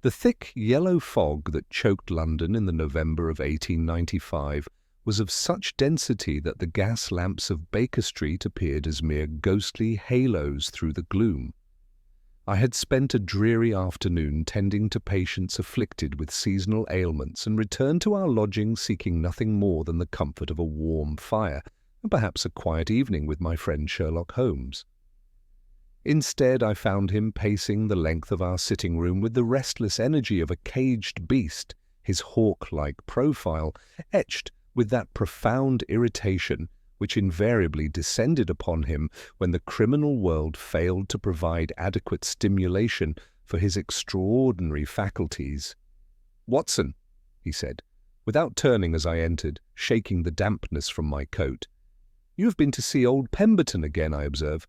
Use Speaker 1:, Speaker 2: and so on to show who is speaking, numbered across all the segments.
Speaker 1: The thick yellow fog that choked London in the November of 1895 was of such density that the gas lamps of Baker Street appeared as mere ghostly halos through the gloom. I had spent a dreary afternoon tending to patients afflicted with seasonal ailments and returned to our lodging seeking nothing more than the comfort of a warm fire and perhaps a quiet evening with my friend Sherlock Holmes. Instead, I found him pacing the length of our sitting room with the restless energy of a caged beast, his hawk-like profile etched with that profound irritation which invariably descended upon him when the criminal world failed to provide adequate stimulation for his extraordinary faculties. "Watson," he said, without turning as I entered, shaking the dampness from my coat. "You have been to see old Pemberton again, I observe.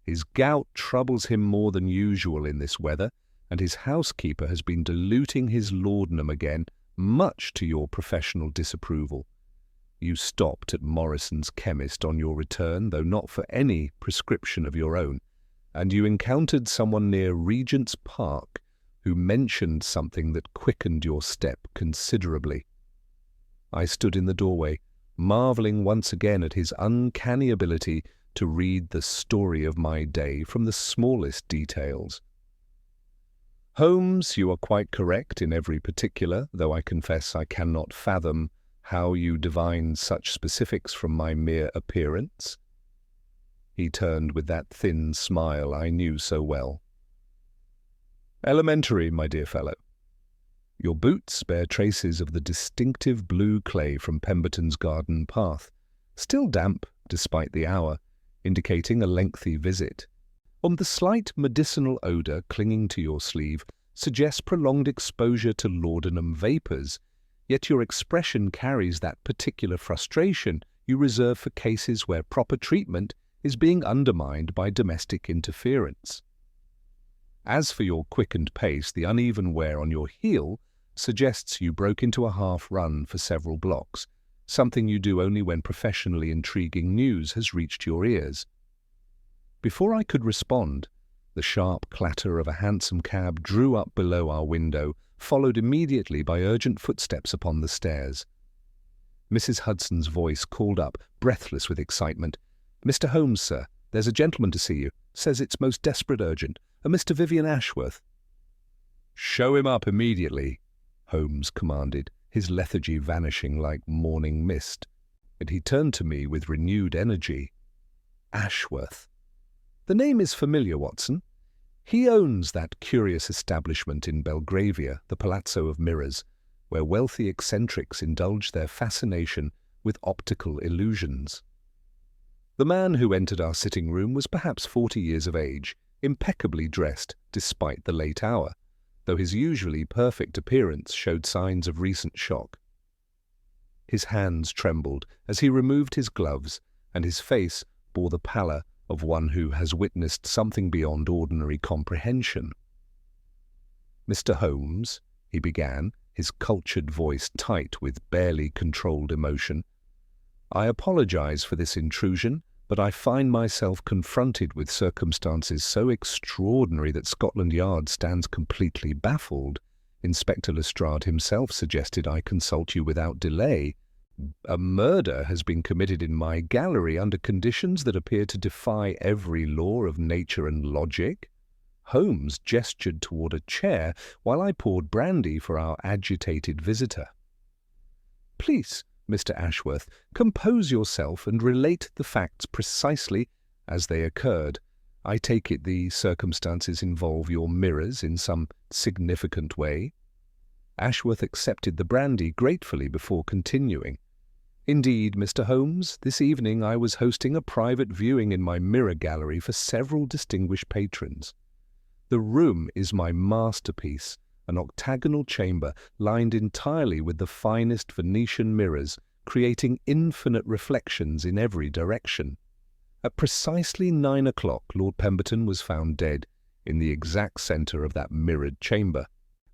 Speaker 1: His gout troubles him more than usual in this weather, and his housekeeper has been diluting his laudanum again, much to your professional disapproval. You stopped at Morrison's chemist on your return, though not for any prescription of your own, and you encountered someone near Regent's Park who mentioned something that quickened your step considerably." I stood in the doorway, marvelling once again at his uncanny ability to read the story of my day from the smallest details. "Holmes, you are quite correct in every particular, though I confess I cannot fathom how you divine such specifics from my mere appearance." He turned with that thin smile I knew so well. "Elementary, my dear fellow. Your boots bear traces of the distinctive blue clay from Pemberton's garden path, still damp despite the hour, indicating a lengthy visit. The slight medicinal odour clinging to your sleeve suggests prolonged exposure to laudanum vapours, yet your expression carries that particular frustration you reserve for cases where proper treatment is being undermined by domestic interference. As for your quickened pace, the uneven wear on your heel suggests you broke into a half-run for several blocks, something you do only when professionally intriguing news has reached your ears." Before I could respond, the sharp clatter of a hansom cab drew up below our window, followed immediately by urgent footsteps upon the stairs. Mrs. Hudson's voice called up, breathless with excitement. "Mr. Holmes, sir, there's a gentleman to see you. Says it's most desperate urgent. A Mr. Vivian Ashworth." "Show him up immediately," Holmes commanded, his lethargy vanishing like morning mist, and he turned to me with renewed energy. "Ashworth. The name is familiar, Watson. He owns that curious establishment in Belgravia, the Palazzo of Mirrors, where wealthy eccentrics indulge their fascination with optical illusions." The man who entered our sitting room was perhaps 40 years of age, impeccably dressed despite the late hour, though his usually perfect appearance showed signs of recent shock. His hands trembled as he removed his gloves, and his face bore the pallor of one who has witnessed something beyond ordinary comprehension. "Mr. Holmes," he began, his cultured voice tight with barely controlled emotion, "I apologize for this intrusion, but I find myself confronted with circumstances so extraordinary that Scotland Yard stands completely baffled. Inspector Lestrade himself suggested I consult you without delay. A murder has been committed in my gallery under conditions that appear to defy every law of nature and logic." Holmes gestured toward a chair while I poured brandy for our agitated visitor. "Please, Mr. Ashworth, compose yourself and relate the facts precisely as they occurred. I take it the circumstances involve your mirrors in some significant way." Ashworth accepted the brandy gratefully before continuing. "Indeed, Mr. Holmes, this evening I was hosting a private viewing in my mirror gallery for several distinguished patrons. The room is my masterpiece, an octagonal chamber lined entirely with the finest Venetian mirrors, creating infinite reflections in every direction. At precisely 9 o'clock, Lord Pemberton was found dead in the exact centre of that mirrored chamber.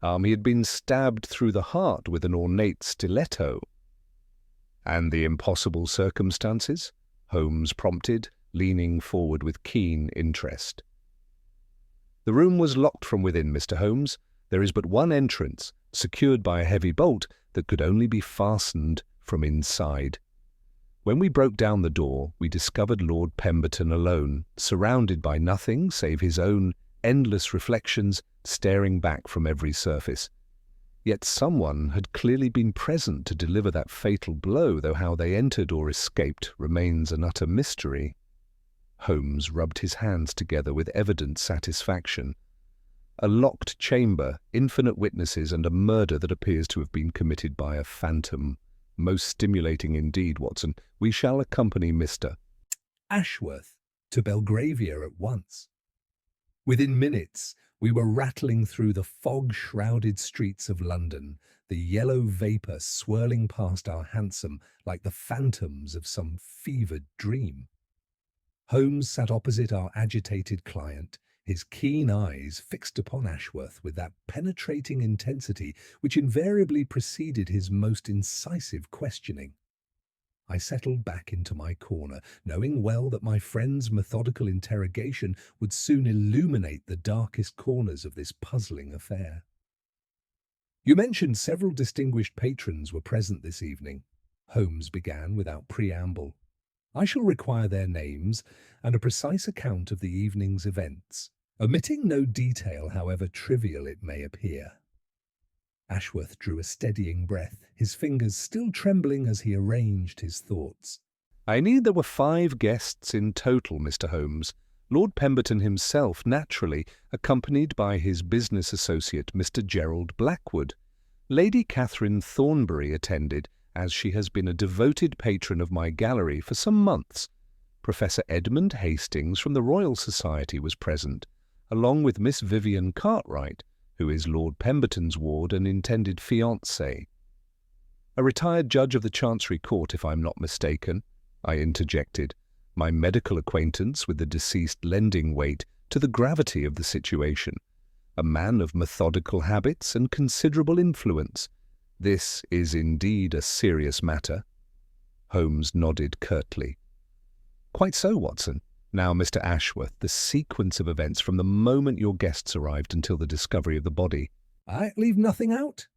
Speaker 1: He had been stabbed through the heart with an ornate stiletto." "And the impossible circumstances?" Holmes prompted, leaning forward with keen interest. "The room was locked from within, Mr. Holmes. There is but one entrance, secured by a heavy bolt that could only be fastened from inside. When we broke down the door, we discovered Lord Pemberton alone, surrounded by nothing save his own endless reflections staring back from every surface. Yet someone had clearly been present to deliver that fatal blow, though how they entered or escaped remains an utter mystery. Holmes rubbed his hands together with evident satisfaction. A locked chamber, infinite witnesses, and a murder that appears to have been committed by a phantom. Most stimulating indeed, Watson. We shall accompany Mr. Ashworth to Belgravia at once. Within minutes, we were rattling through the fog-shrouded streets of London, the yellow vapour swirling past our hansom like the phantoms of some fevered dream. Holmes sat opposite our agitated client, his keen eyes fixed upon Ashworth with that penetrating intensity which invariably preceded his most incisive questioning. I settled back into my corner, knowing well that my friend's methodical interrogation would soon illuminate the darkest corners of this puzzling affair. "You mentioned several distinguished patrons were present this evening," Holmes began without preamble. "I shall require their names and a precise account of the evening's events, omitting no detail, however trivial it may appear." Ashworth drew a steadying breath, his fingers still trembling as he arranged his thoughts. There were 5 guests in total, Mr. Holmes. Lord Pemberton himself, naturally, accompanied by his business associate, Mr. Gerald Blackwood. Lady Catherine Thornbury attended, as she has been a devoted patron of my gallery for some months. Professor Edmund Hastings from the Royal Society was present, along with Miss Vivian Cartwright, who is Lord Pemberton's ward and intended fiancée. "A retired judge of the Chancery Court, if I'm not mistaken," I interjected, my medical acquaintance with the deceased lending weight to the gravity of the situation. "A man of methodical habits and considerable influence. This is indeed a serious matter." Holmes nodded curtly. "Quite so, Watson. Now, Mr. Ashworth, the sequence of events from the moment your guests arrived until the discovery of the body." "I leave nothing out."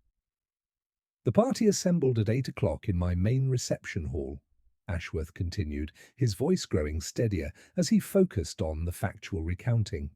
Speaker 1: "The party assembled at 8 o'clock in my main reception hall," Ashworth continued, his voice growing steadier as he focused on the factual recounting.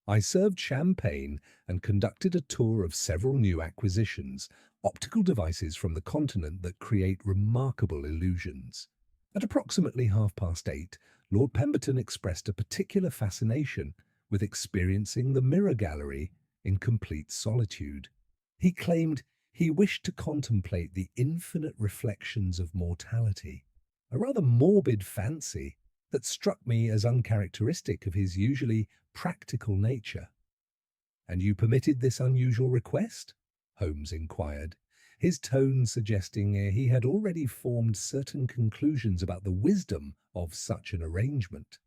Speaker 1: "I served champagne and conducted a tour of several new acquisitions, optical devices from the continent that create remarkable illusions. At approximately 8:30, Lord Pemberton expressed a particular fascination with experiencing the mirror gallery in complete solitude. He claimed he wished to contemplate the infinite reflections of mortality, a rather morbid fancy that struck me as uncharacteristic of his usually practical nature." "And you permitted this unusual request?" Holmes inquired, his tone suggesting he had already formed certain conclusions about the wisdom of such an arrangement.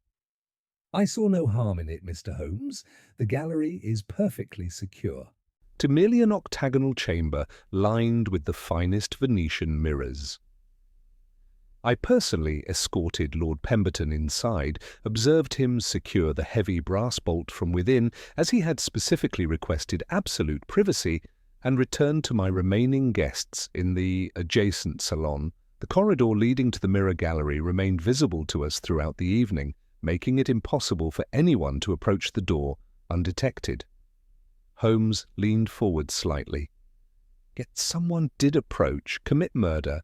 Speaker 1: "I saw no harm in it, Mr. Holmes. The gallery is perfectly secure." "To merely an octagonal chamber lined with the finest Venetian mirrors." I personally escorted Lord Pemberton inside, observed him secure the heavy brass bolt from within, as he had specifically requested absolute privacy, and returned to my remaining guests in the adjacent salon. The corridor leading to the mirror gallery remained visible to us throughout the evening, making it impossible for anyone to approach the door undetected. Holmes leaned forward slightly. "Yet someone did approach, commit murder,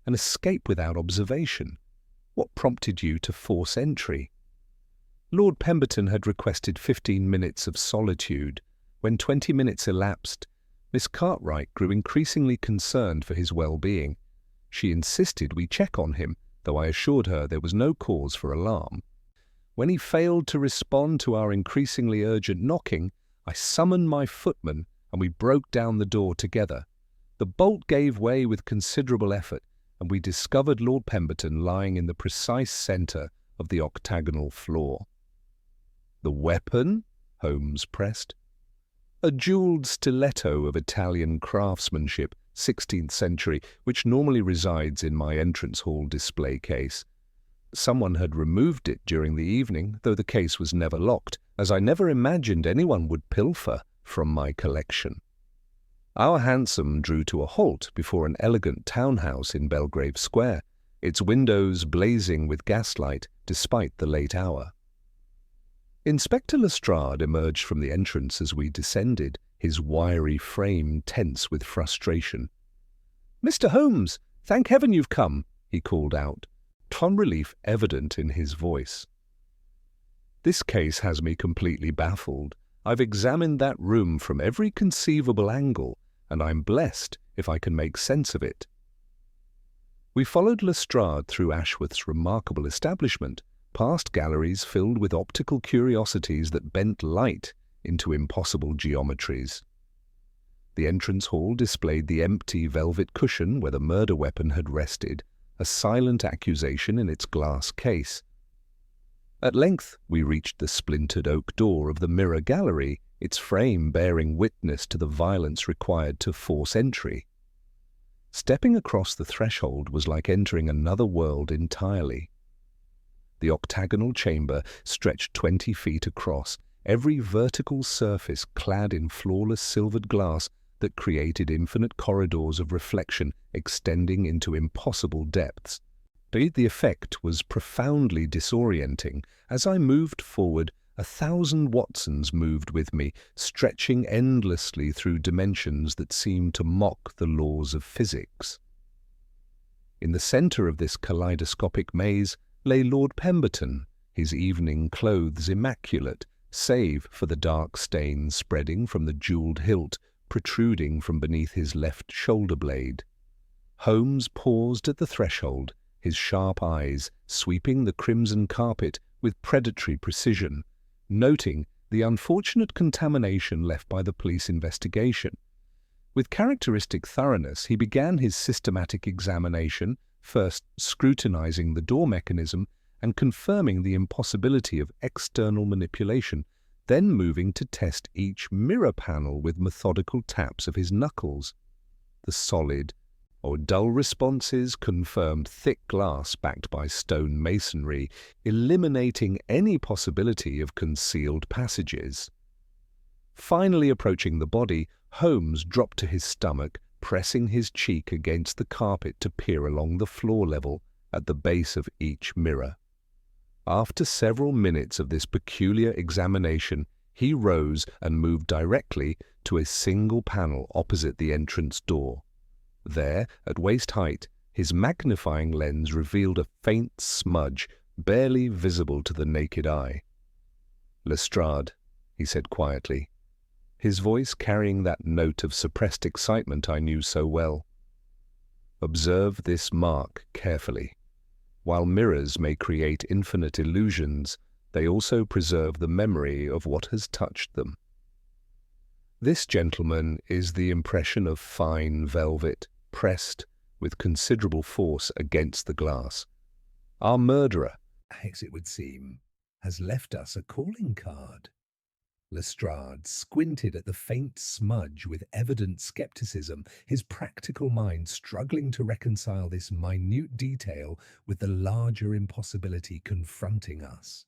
Speaker 1: and escape without observation. What prompted you to force entry?" Lord Pemberton had requested 15 minutes of solitude. When 20 minutes elapsed, Miss Cartwright grew increasingly concerned for his well-being. She insisted we check on him, though I assured her there was no cause for alarm. When he failed to respond to our increasingly urgent knocking, I summoned my footman and we broke down the door together. The bolt gave way with considerable effort, and we discovered Lord Pemberton lying in the precise centre of the octagonal floor. "The weapon?" Holmes pressed. "A jewelled stiletto of Italian craftsmanship, 16th century, which normally resides in my entrance hall display case. Someone had removed it during the evening, though the case was never locked, as I never imagined anyone would pilfer from my collection. Our hansom drew to a halt before an elegant townhouse in Belgrave Square, its windows blazing with gaslight despite the late hour. Inspector Lestrade emerged from the entrance as we descended, his wiry frame tense with frustration. "Mr. Holmes, thank heaven you've come," he called out, relief evident in his voice. "This case has me completely baffled. I've examined that room from every conceivable angle, and I'm blessed if I can make sense of it." We followed Lestrade through Ashworth's remarkable establishment, past galleries filled with optical curiosities that bent light into impossible geometries. The entrance hall displayed the empty velvet cushion where the murder weapon had rested, a silent accusation in its glass case. At length we reached the splintered oak door of the mirror gallery, its frame bearing witness to the violence required to force entry. Stepping across the threshold was like entering another world entirely. The octagonal chamber stretched 20 feet across, every vertical surface clad in flawless silvered glass that created infinite corridors of reflection extending into impossible depths. The effect was profoundly disorienting. As I moved forward, 1,000 Watsons moved with me, stretching endlessly through dimensions that seemed to mock the laws of physics. In the centre of this kaleidoscopic maze lay Lord Pemberton, his evening clothes immaculate, save for the dark stain spreading from the jewelled hilt protruding from beneath his left shoulder blade. Holmes paused at the threshold, his sharp eyes sweeping the crimson carpet with predatory precision, noting the unfortunate contamination left by the police investigation. With characteristic thoroughness, he began his systematic examination, first scrutinizing the door mechanism and confirming the impossibility of external manipulation, then moving to test each mirror panel with methodical taps of his knuckles. The solid or dull responses confirmed thick glass backed by stone masonry, eliminating any possibility of concealed passages. Finally approaching the body, Holmes dropped to his stomach, pressing his cheek against the carpet to peer along the floor level at the base of each mirror. After several minutes of this peculiar examination, he rose and moved directly to a single panel opposite the entrance door. There, at waist height, his magnifying lens revealed a faint smudge, barely visible to the naked eye. "Lestrade," he said quietly, his voice carrying that note of suppressed excitement I knew so well. "Observe this mark carefully. While mirrors may create infinite illusions, they also preserve the memory of what has touched them. This, gentleman, is the impression of fine velvet, pressed with considerable force against the glass. Our murderer, as it would seem, has left us a calling card." Lestrade squinted at the faint smudge with evident skepticism, his practical mind struggling to reconcile this minute detail with the larger impossibility confronting us.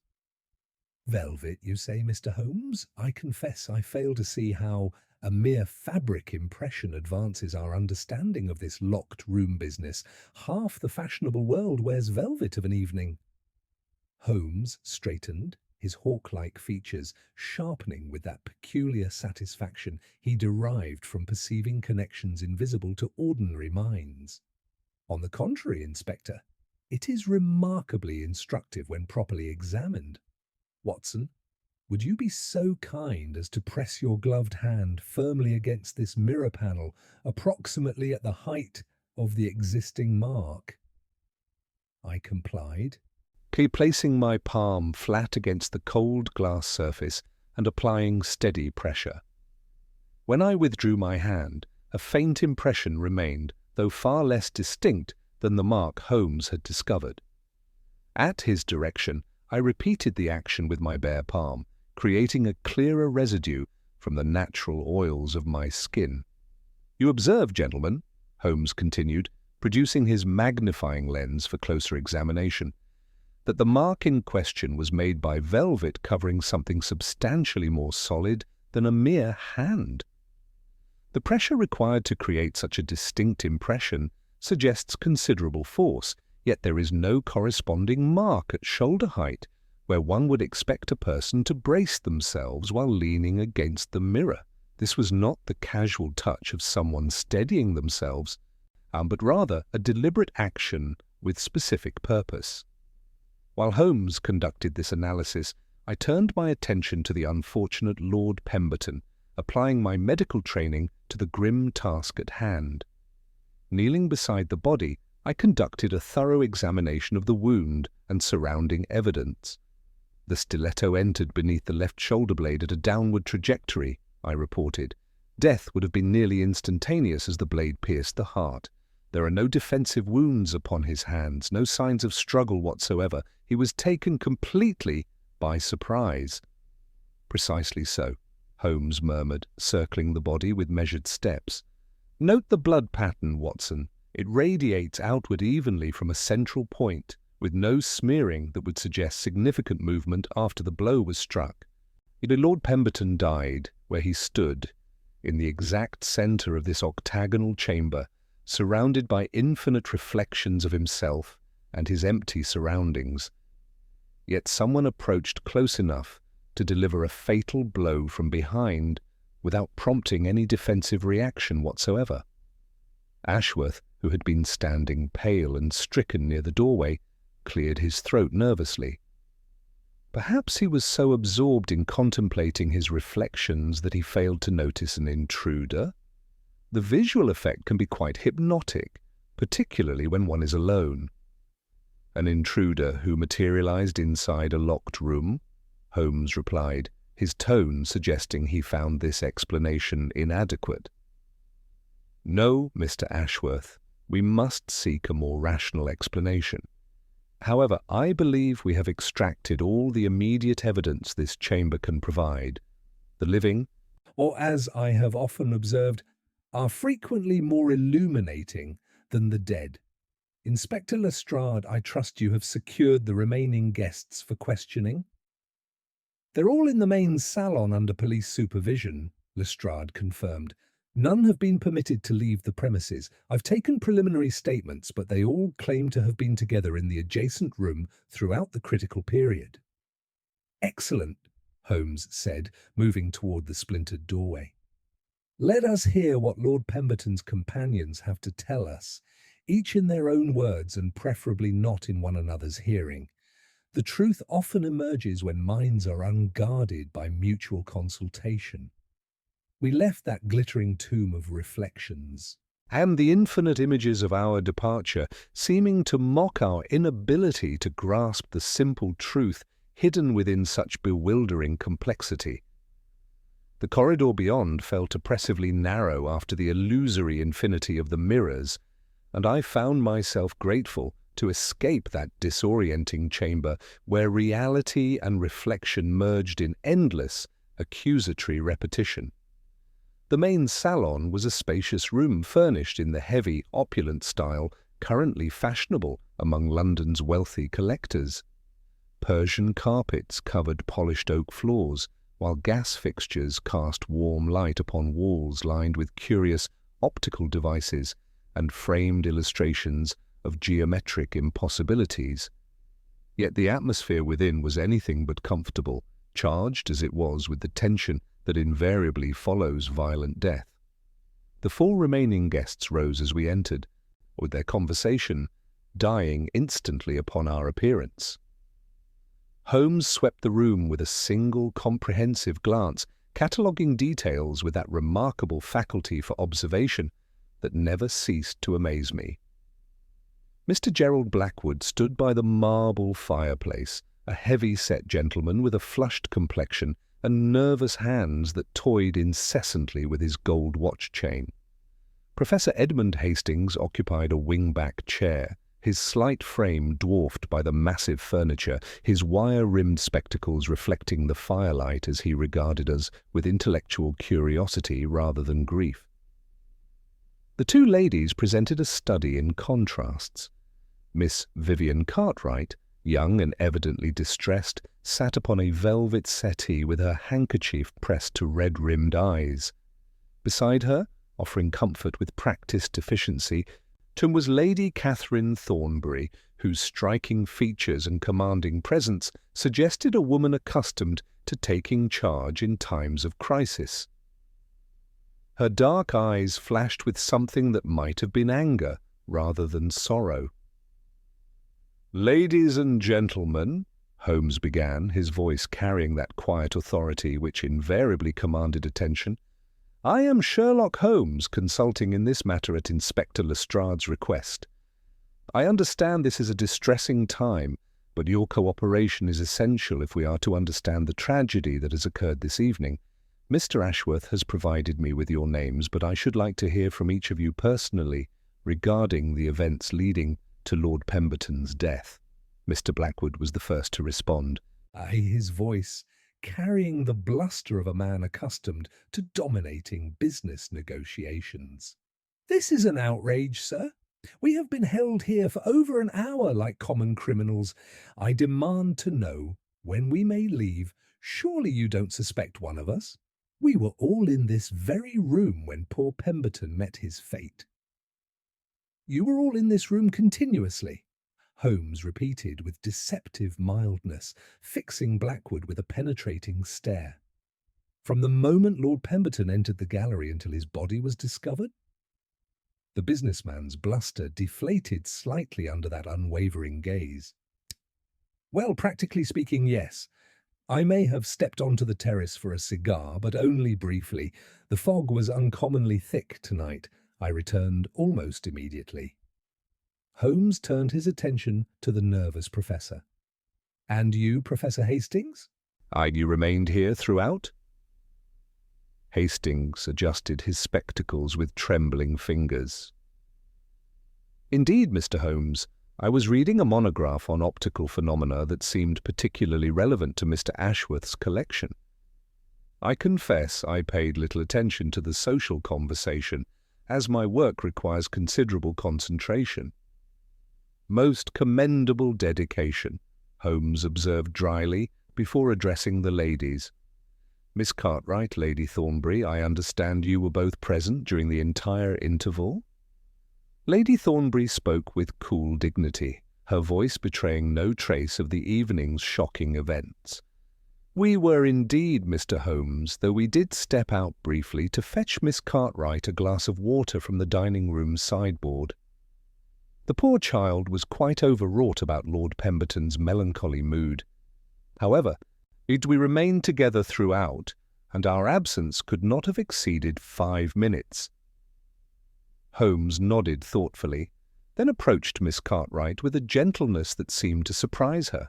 Speaker 1: "Velvet, you say, Mr. Holmes? I confess I fail to see how a mere fabric impression advances our understanding of this locked room business. Half the fashionable world wears velvet of an evening." Holmes straightened, his hawk-like features sharpening with that peculiar satisfaction he derived from perceiving connections invisible to ordinary minds. "On the contrary, Inspector, it is remarkably instructive when properly examined. Watson, would you be so kind as to press your gloved hand firmly against this mirror panel, approximately at the height of the existing mark?" I complied, placing my palm flat against the cold glass surface and applying steady pressure. When I withdrew my hand, a faint impression remained, though far less distinct than the mark Holmes had discovered. At his direction, I repeated the action with my bare palm, creating a clearer residue from the natural oils of my skin. "You observe, gentlemen," Holmes continued, producing his magnifying lens for closer examination, "that the mark in question was made by velvet covering something substantially more solid than a mere hand. The pressure required to create such a distinct impression suggests considerable force, yet there is no corresponding mark at shoulder height where one would expect a person to brace themselves while leaning against the mirror. This was not the casual touch of someone steadying themselves, but rather a deliberate action with specific purpose. While Holmes conducted this analysis, I turned my attention to the unfortunate Lord Pemberton, applying my medical training to the grim task at hand. Kneeling beside the body, I conducted a thorough examination of the wound and surrounding evidence. The stiletto entered beneath the left shoulder blade at a downward trajectory, I reported. Death would have been nearly instantaneous as the blade pierced the heart. There are no defensive wounds upon his hands, no signs of struggle whatsoever. He was taken completely by surprise. Precisely so, Holmes murmured, circling the body with measured steps. Note the blood pattern, Watson. It radiates outward evenly from a central point, with no smearing that would suggest significant movement after the blow was struck. Lord Pemberton died where he stood, in the exact centre of this octagonal chamber, surrounded by infinite reflections of himself and his empty surroundings. Yet someone approached close enough to deliver a fatal blow from behind without prompting any defensive reaction whatsoever. Ashworth, who had been standing pale and stricken near the doorway, cleared his throat nervously. Perhaps he was so absorbed in contemplating his reflections that he failed to notice an intruder. The visual effect can be quite hypnotic, particularly when one is alone. An intruder who materialized inside a locked room, Holmes replied, his tone suggesting he found this explanation inadequate. No, Mr. Ashworth, we must seek a more rational explanation. However, I believe we have extracted all the immediate evidence this chamber can provide. The living, or as I have often observed, are frequently more illuminating than the dead. Inspector Lestrade, I trust you have secured the remaining guests for questioning? They're all in the main salon under police supervision, Lestrade confirmed. None have been permitted to leave the premises. I've taken preliminary statements, but they all claim to have been together in the adjacent room throughout the critical period. Excellent, Holmes said, moving toward the splintered doorway. Let us hear what Lord Pemberton's companions have to tell us, each in their own words and preferably not in one another's hearing. The truth often emerges when minds are unguarded by mutual consultation. We left that glittering tomb of reflections, and the infinite images of our departure seeming to mock our inability to grasp the simple truth hidden within such bewildering complexity. The corridor beyond felt oppressively narrow after the illusory infinity of the mirrors, and I found myself grateful to escape that disorienting chamber where reality and reflection merged in endless, accusatory repetition. The main salon was a spacious room furnished in the heavy, opulent style currently fashionable among London's wealthy collectors. Persian carpets covered polished oak floors, while gas fixtures cast warm light upon walls lined with curious optical devices and framed illustrations of geometric impossibilities. Yet the atmosphere within was anything but comfortable, charged as it was with the tension that invariably follows violent death. The 4 remaining guests rose as we entered, with their conversation dying instantly upon our appearance. Holmes swept the room with a single comprehensive glance, cataloguing details with that remarkable faculty for observation that never ceased to amaze me. Mr. Gerald Blackwood stood by the marble fireplace, a heavy-set gentleman with a flushed complexion and nervous hands that toyed incessantly with his gold watch chain. Professor Edmund Hastings occupied a wing-back chair, his slight frame dwarfed by the massive furniture, his wire-rimmed spectacles reflecting the firelight as he regarded us with intellectual curiosity rather than grief. The 2 ladies presented a study in contrasts. Miss Vivian Cartwright, young and evidently distressed, sat upon a velvet settee with her handkerchief pressed to red-rimmed eyes. Beside her, offering comfort with practised efficiency, was Lady Catherine Thornbury, whose striking features and commanding presence suggested a woman accustomed to taking charge in times of crisis. Her dark eyes flashed with something that might have been anger rather than sorrow. "Ladies and gentlemen," Holmes began, his voice carrying that quiet authority which invariably commanded attention, "I am Sherlock Holmes, consulting in this matter at Inspector Lestrade's request. I understand this is a distressing time, but your cooperation is essential if we are to understand the tragedy that has occurred this evening. Mr. Ashworth has provided me with your names, but I should like to hear from each of you personally regarding the events leading to Lord Pemberton's death." Mr. Blackwood was the first to respond, his voice carrying the bluster of a man accustomed to dominating business negotiations. "This is an outrage, sir. We have been held here for over an hour like common criminals. I demand to know when we may leave. Surely you don't suspect one of us? We were all in this very room when poor Pemberton met his fate." "You were all in this room continuously?" Holmes repeated with deceptive mildness, fixing Blackwood with a penetrating stare. "From the moment Lord Pemberton entered the gallery until his body was discovered?" The businessman's bluster deflated slightly under that unwavering gaze. "Well, practically speaking, yes. I may have stepped onto the terrace for a cigar, but only briefly. The fog was uncommonly thick tonight. I returned almost immediately." Holmes turned his attention to the nervous professor. "And you, Professor Hastings?" "You remained here throughout?" Hastings adjusted his spectacles with trembling fingers. "Indeed, Mr. Holmes, I was reading a monograph on optical phenomena that seemed particularly relevant to Mr. Ashworth's collection. I confess I paid little attention to the social conversation, as my work requires considerable concentration." "Most commendable dedication," Holmes observed dryly before addressing the ladies. "Miss Cartwright, Lady Thornbury, I understand you were both present during the entire interval?" Lady Thornbury spoke with cool dignity, her voice betraying no trace of the evening's shocking events. "We were indeed, Mr. Holmes, though we did step out briefly to fetch Miss Cartwright a glass of water from the dining-room sideboard. The poor child was quite overwrought about Lord Pemberton's melancholy mood. However, we remained together throughout, and our absence could not have exceeded 5 minutes." Holmes nodded thoughtfully, then approached Miss Cartwright with a gentleness that seemed to surprise her.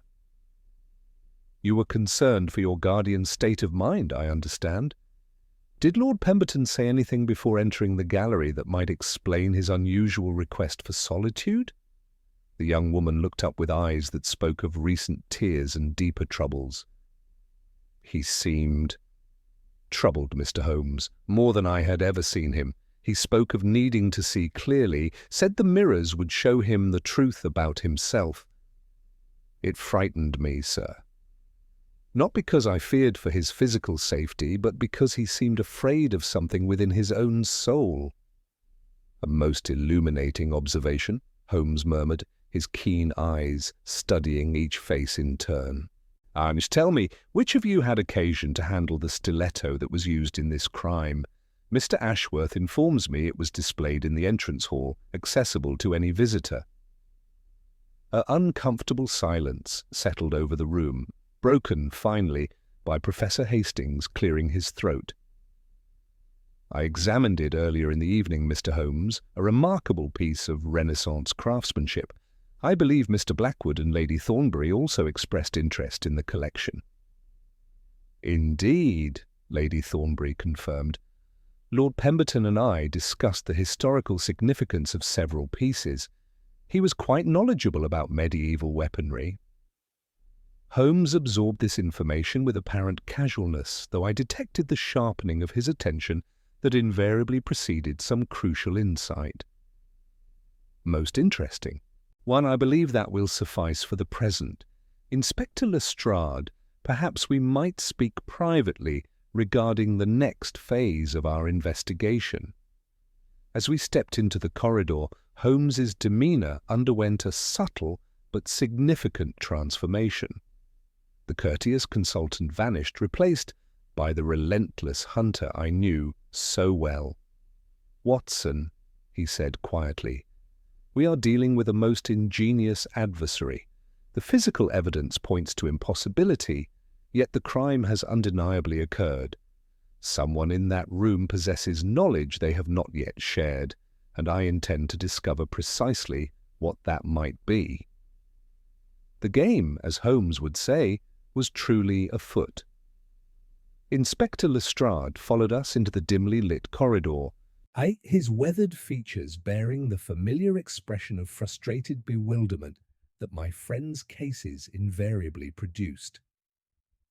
Speaker 1: "You were concerned for your guardian's state of mind, I understand. Did Lord Pemberton say anything before entering the gallery that might explain his unusual request for solitude?" The young woman looked up with eyes that spoke of recent tears and deeper troubles. "He seemed troubled, Mr. Holmes, more than I had ever seen him. He spoke of needing to see clearly, said the mirrors would show him the truth about himself. It frightened me, sir. Not because I feared for his physical safety, but because he seemed afraid of something within his own soul." "A most illuminating observation," Holmes murmured, his keen eyes studying each face in turn. "And tell me, which of you had occasion to handle the stiletto that was used in this crime? Mr. Ashworth informs me it was displayed in the entrance hall, accessible to any visitor." An uncomfortable silence settled over the room, broken, finally, by Professor Hastings clearing his throat. "I examined it earlier in the evening, Mr. Holmes, a remarkable piece of Renaissance craftsmanship. I believe Mr. Blackwood and Lady Thornbury also expressed interest in the collection." "Indeed," Lady Thornbury confirmed. "Lord Pemberton and I discussed the historical significance of several pieces. He was quite knowledgeable about medieval weaponry." Holmes absorbed this information with apparent casualness, though I detected the sharpening of his attention that invariably preceded some crucial insight. "Most interesting. One, I believe that will suffice for the present. Inspector Lestrade, perhaps we might speak privately regarding the next phase of our investigation." As we stepped into the corridor, Holmes's demeanour underwent a subtle but significant transformation. The courteous consultant vanished, replaced by the relentless hunter I knew so well. "Watson," he said quietly, "we are dealing with a most ingenious adversary. The physical evidence points to impossibility, yet the crime has undeniably occurred. Someone in that room possesses knowledge they have not yet shared, and I intend to discover precisely what that might be." The game, as Holmes would say, was truly afoot. Inspector Lestrade followed us into the dimly lit corridor, his weathered features bearing the familiar expression of frustrated bewilderment that my friend's cases invariably produced.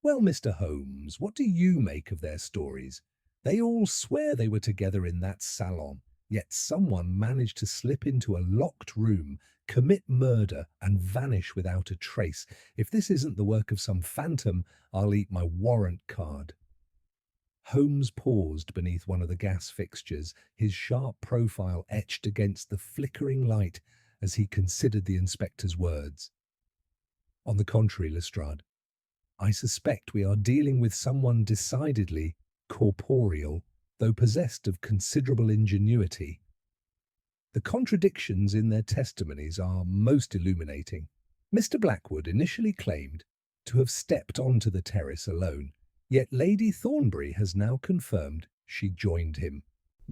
Speaker 1: "Well, Mr. Holmes, what do you make of their stories? They all swear they were together in that salon, yet someone managed to slip into a locked room, commit murder, and vanish without a trace. If this isn't the work of some phantom, I'll eat my warrant card." Holmes paused beneath one of the gas fixtures, his sharp profile etched against the flickering light as he considered the inspector's words. "On the contrary, Lestrade, I suspect we are dealing with someone decidedly corporeal, though possessed of considerable ingenuity. The contradictions in their testimonies are most illuminating. Mr. Blackwood initially claimed to have stepped onto the terrace alone, yet Lady Thornbury has now confirmed she joined him.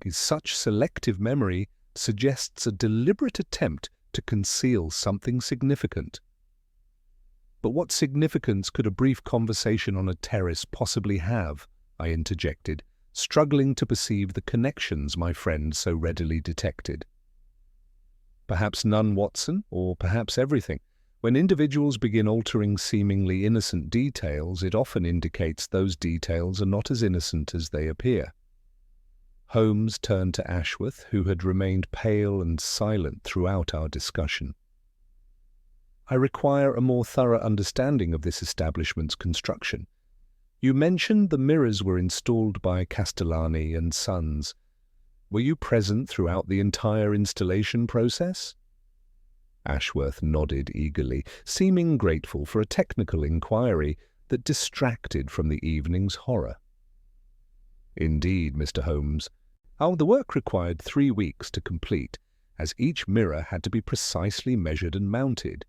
Speaker 1: Such selective memory suggests a deliberate attempt to conceal something significant. But what significance could a brief conversation on a terrace possibly have? I interjected, struggling to perceive the connections my friend so readily detected. Perhaps none, Watson, or perhaps everything. When individuals begin altering seemingly innocent details, it often indicates those details are not as innocent as they appear. Holmes turned to Ashworth, who had remained pale and silent throughout our discussion. "I require a more thorough understanding of this establishment's construction. You mentioned the mirrors were installed by Castellani and Sons. Were you present throughout the entire installation process?" Ashworth nodded eagerly, seeming grateful for a technical inquiry that distracted from the evening's horror. "Indeed, Mr. Holmes. The work required 3 weeks to complete, as each mirror had to be precisely measured and mounted.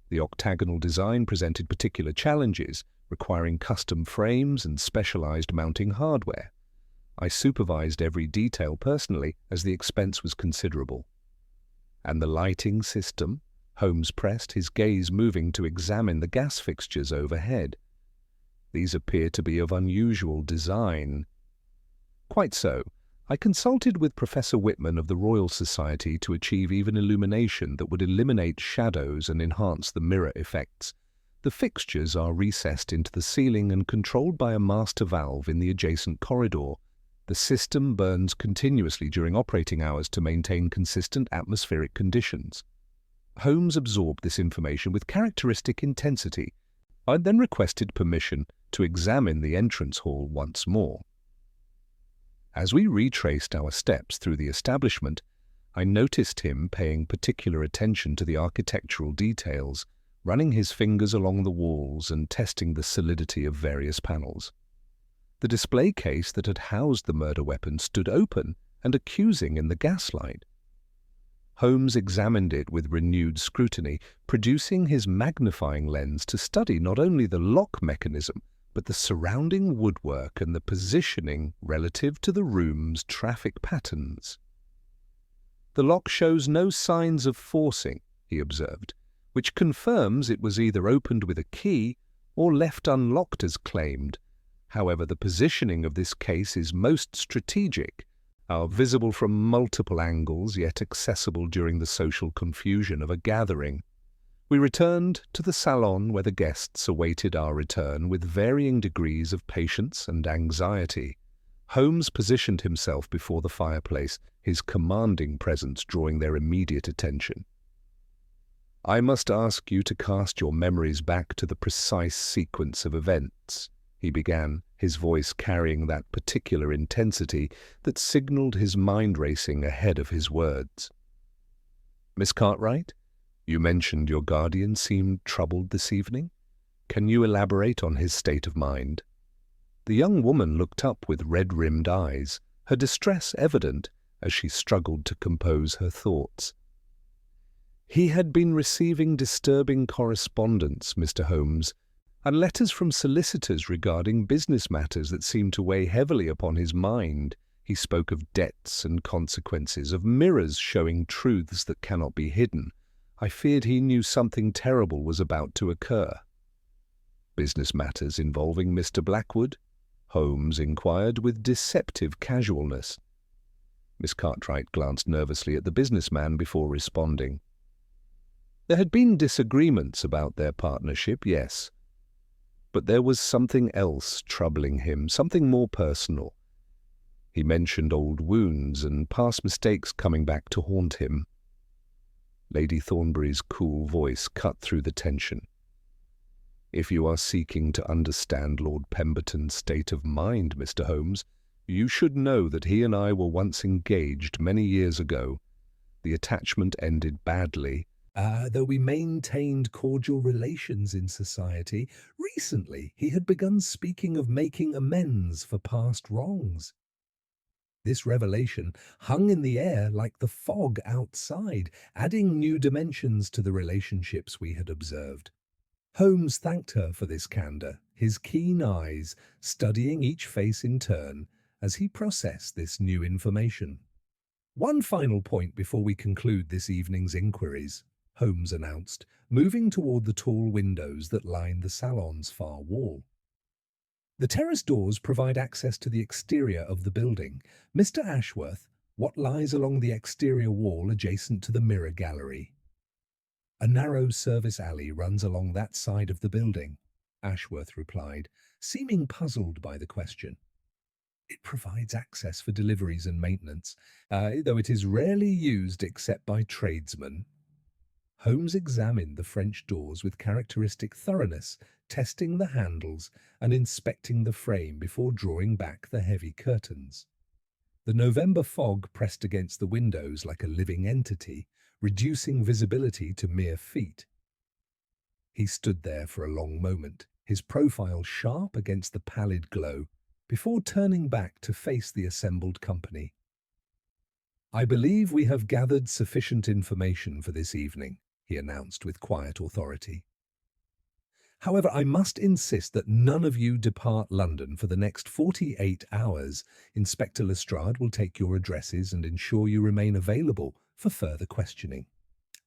Speaker 1: The octagonal design presented particular challenges, requiring custom frames and specialized mounting hardware. I supervised every detail personally, as the expense was considerable." "And the lighting system?" Holmes pressed, his gaze moving to examine the gas fixtures overhead. "These appear to be of unusual design." "Quite so. I consulted with Professor Whitman of the Royal Society to achieve even illumination that would eliminate shadows and enhance the mirror effects. The fixtures are recessed into the ceiling and controlled by a master valve in the adjacent corridor. The system burns continuously during operating hours to maintain consistent atmospheric conditions." Holmes absorbed this information with characteristic intensity. I then requested permission to examine the entrance hall once more. As we retraced our steps through the establishment, I noticed him paying particular attention to the architectural details, running his fingers along the walls and testing the solidity of various panels. The display case that had housed the murder weapon stood open and accusing in the gaslight. Holmes examined it with renewed scrutiny, producing his magnifying lens to study not only the lock mechanism, but the surrounding woodwork and the positioning relative to the room's traffic patterns. "The lock shows no signs of forcing," he observed, "which confirms it was either opened with a key or left unlocked as claimed. However, the positioning of this case is most strategic, visible from multiple angles, yet accessible during the social confusion of a gathering." We returned to the salon where the guests awaited our return with varying degrees of patience and anxiety. Holmes positioned himself before the fireplace, his commanding presence drawing their immediate attention. I must ask you to cast your memories back to the precise sequence of events, he began, his voice carrying that particular intensity that signalled his mind racing ahead of his words. Miss Cartwright, you mentioned your guardian seemed troubled this evening. Can you elaborate on his state of mind? The young woman looked up with red-rimmed eyes, her distress evident as she struggled to compose her thoughts. He had been receiving disturbing correspondence, Mr. Holmes, and letters from solicitors regarding business matters that seemed to weigh heavily upon his mind. He spoke of debts and consequences, of mirrors showing truths that cannot be hidden. I feared he knew something terrible was about to occur. Business matters involving Mr. Blackwood? Holmes inquired with deceptive casualness. Miss Cartwright glanced nervously at the businessman before responding. There had been disagreements about their partnership, yes. But there was something else troubling him, something more personal. He mentioned old wounds and past mistakes coming back to haunt him. Lady Thornbury's cool voice cut through the tension. If you are seeking to understand Lord Pemberton's state of mind, Mr. Holmes, you should know that he and I were once engaged many years ago. The attachment ended badly. Though we maintained cordial relations in society, recently he had begun speaking of making amends for past wrongs. This revelation hung in the air like the fog outside, adding new dimensions to the relationships we had observed. Holmes thanked her for this candor, his keen eyes studying each face in turn as he processed this new information. One final point before we conclude this evening's inquiries, Holmes announced, moving toward the tall windows that lined the salon's far wall. The terrace doors provide access to the exterior of the building. Mr. Ashworth, what lies along the exterior wall adjacent to the mirror gallery? A narrow service alley runs along that side of the building, Ashworth replied, seeming puzzled by the question. It provides access for deliveries and maintenance, though it is rarely used except by tradesmen. Holmes examined the French doors with characteristic thoroughness, testing the handles and inspecting the frame before drawing back the heavy curtains. The November fog pressed against the windows like a living entity, reducing visibility to mere feet. He stood there for a long moment, his profile sharp against the pallid glow, before turning back to face the assembled company. I believe we have gathered sufficient information for this evening, he announced with quiet authority. However, I must insist that none of you depart London for the next 48 hours. Inspector Lestrade will take your addresses and ensure you remain available for further questioning.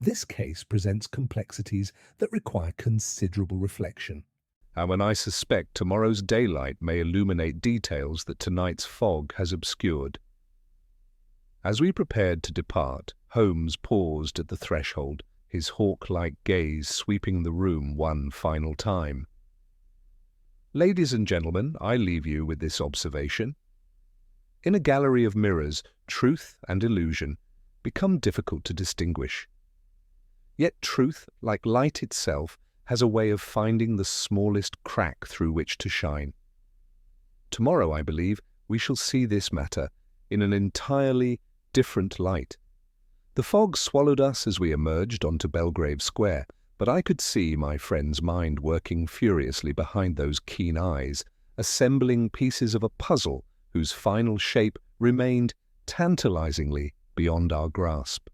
Speaker 1: This case presents complexities that require considerable reflection. And I suspect tomorrow's daylight may illuminate details that tonight's fog has obscured. As we prepared to depart, Holmes paused at the threshold, his hawk-like gaze sweeping the room one final time. Ladies and gentlemen, I leave you with this observation. In a gallery of mirrors, truth and illusion become difficult to distinguish. Yet truth, like light itself, has a way of finding the smallest crack through which to shine. Tomorrow, I believe, we shall see this matter in an entirely different light. The fog swallowed us as we emerged onto Belgrave Square, but I could see my friend's mind working furiously behind those keen eyes, assembling pieces of a puzzle whose final shape remained tantalizingly beyond our grasp.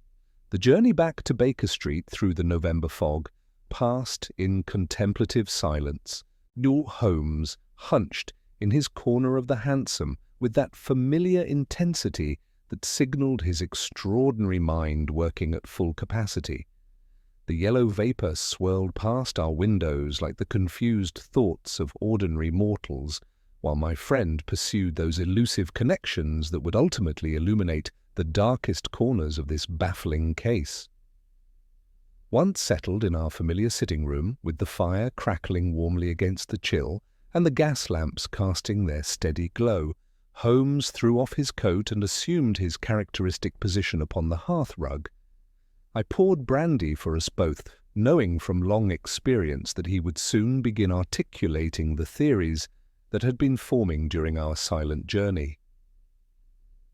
Speaker 1: The journey back to Baker Street through the November fog passed in contemplative silence. Newell Holmes hunched in his corner of the hansom with that familiar intensity that signalled his extraordinary mind working at full capacity. The yellow vapour swirled past our windows like the confused thoughts of ordinary mortals, while my friend pursued those elusive connections that would ultimately illuminate the darkest corners of this baffling case. Once settled in our familiar sitting room, with the fire crackling warmly against the chill and the gas lamps casting their steady glow, Holmes threw off his coat and assumed his characteristic position upon the hearth-rug. I poured brandy for us both, knowing from long experience that he would soon begin articulating the theories that had been forming during our silent journey.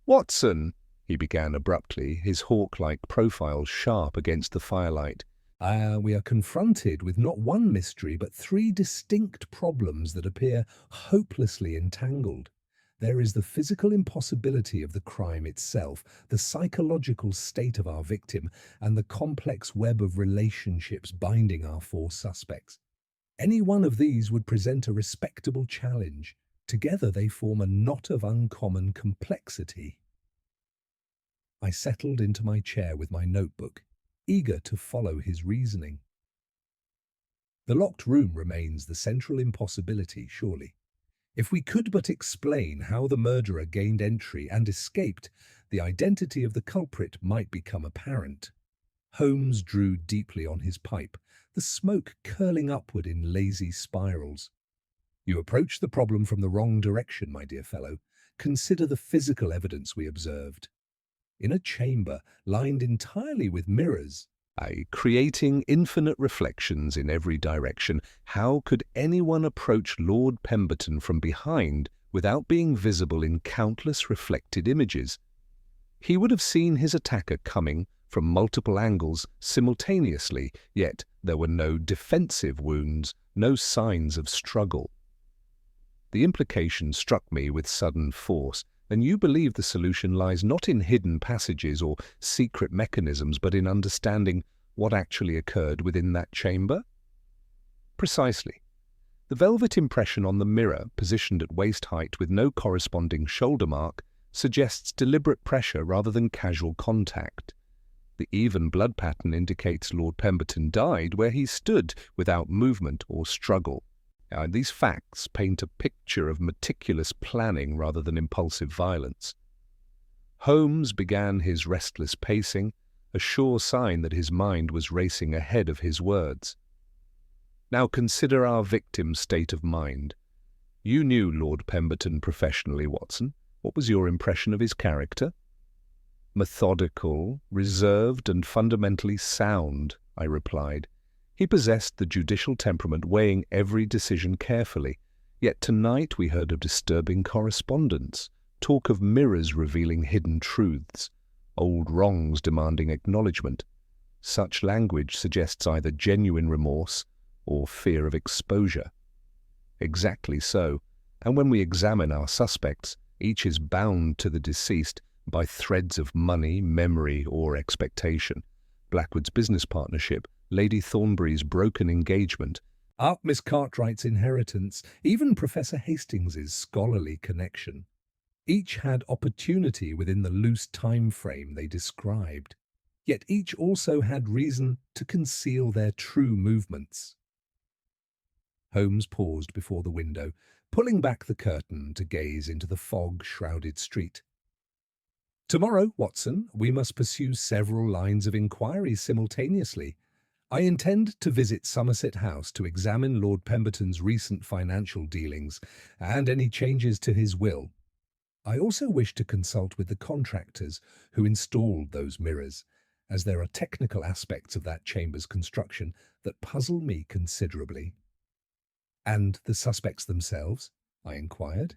Speaker 1: "Watson," he began abruptly, his hawk-like profile sharp against the firelight, "we are confronted with not one mystery but three distinct problems that appear hopelessly entangled. There is the physical impossibility of the crime itself, the psychological state of our victim, and the complex web of relationships binding our four suspects. Any one of these would present a respectable challenge. Together they form a knot of uncommon complexity." I settled into my chair with my notebook, eager to follow his reasoning. The locked room remains the central impossibility, surely. If we could but explain how the murderer gained entry and escaped, the identity of the culprit might become apparent. Holmes drew deeply on his pipe, the smoke curling upward in lazy spirals. "You approach the problem from the wrong direction, my dear fellow. Consider the physical evidence we observed. In a chamber lined entirely with mirrors, creating infinite reflections in every direction, how could anyone approach Lord Pemberton from behind without being visible in countless reflected images? He would have seen his attacker coming from multiple angles simultaneously, yet there were no defensive wounds, no signs of struggle." The implication struck me with sudden force. "Then you believe the solution lies not in hidden passages or secret mechanisms, but in understanding what actually occurred within that chamber?" "Precisely. The velvet impression on the mirror, positioned at waist height with no corresponding shoulder mark, suggests deliberate pressure rather than casual contact. The even blood pattern indicates Lord Pemberton died where he stood, without movement or struggle. These facts paint a picture of meticulous planning rather than impulsive violence." Holmes began his restless pacing, a sure sign that his mind was racing ahead of his words. "Now consider our victim's state of mind. You knew Lord Pemberton professionally, Watson. What was your impression of his character?" "Methodical, reserved, and fundamentally sound," I replied. "He possessed the judicial temperament, weighing every decision carefully. Yet tonight we heard of disturbing correspondence, talk of mirrors revealing hidden truths, old wrongs demanding acknowledgement. Such language suggests either genuine remorse or fear of exposure." "Exactly so. And when we examine our suspects, each is bound to the deceased by threads of money, memory, or expectation. Blackwood's business partnership, Lady Thornbury's broken engagement, Miss Cartwright's inheritance, even Professor Hastings's scholarly connection. Each had opportunity within the loose time frame they described, yet each also had reason to conceal their true movements." Holmes paused before the window, pulling back the curtain to gaze into the fog-shrouded street. "Tomorrow, Watson, we must pursue several lines of inquiry simultaneously. I intend to visit Somerset House to examine Lord Pemberton's recent financial dealings and any changes to his will. I also wish to consult with the contractors who installed those mirrors, as there are technical aspects of that chamber's construction that puzzle me considerably." "And the suspects themselves?" I inquired.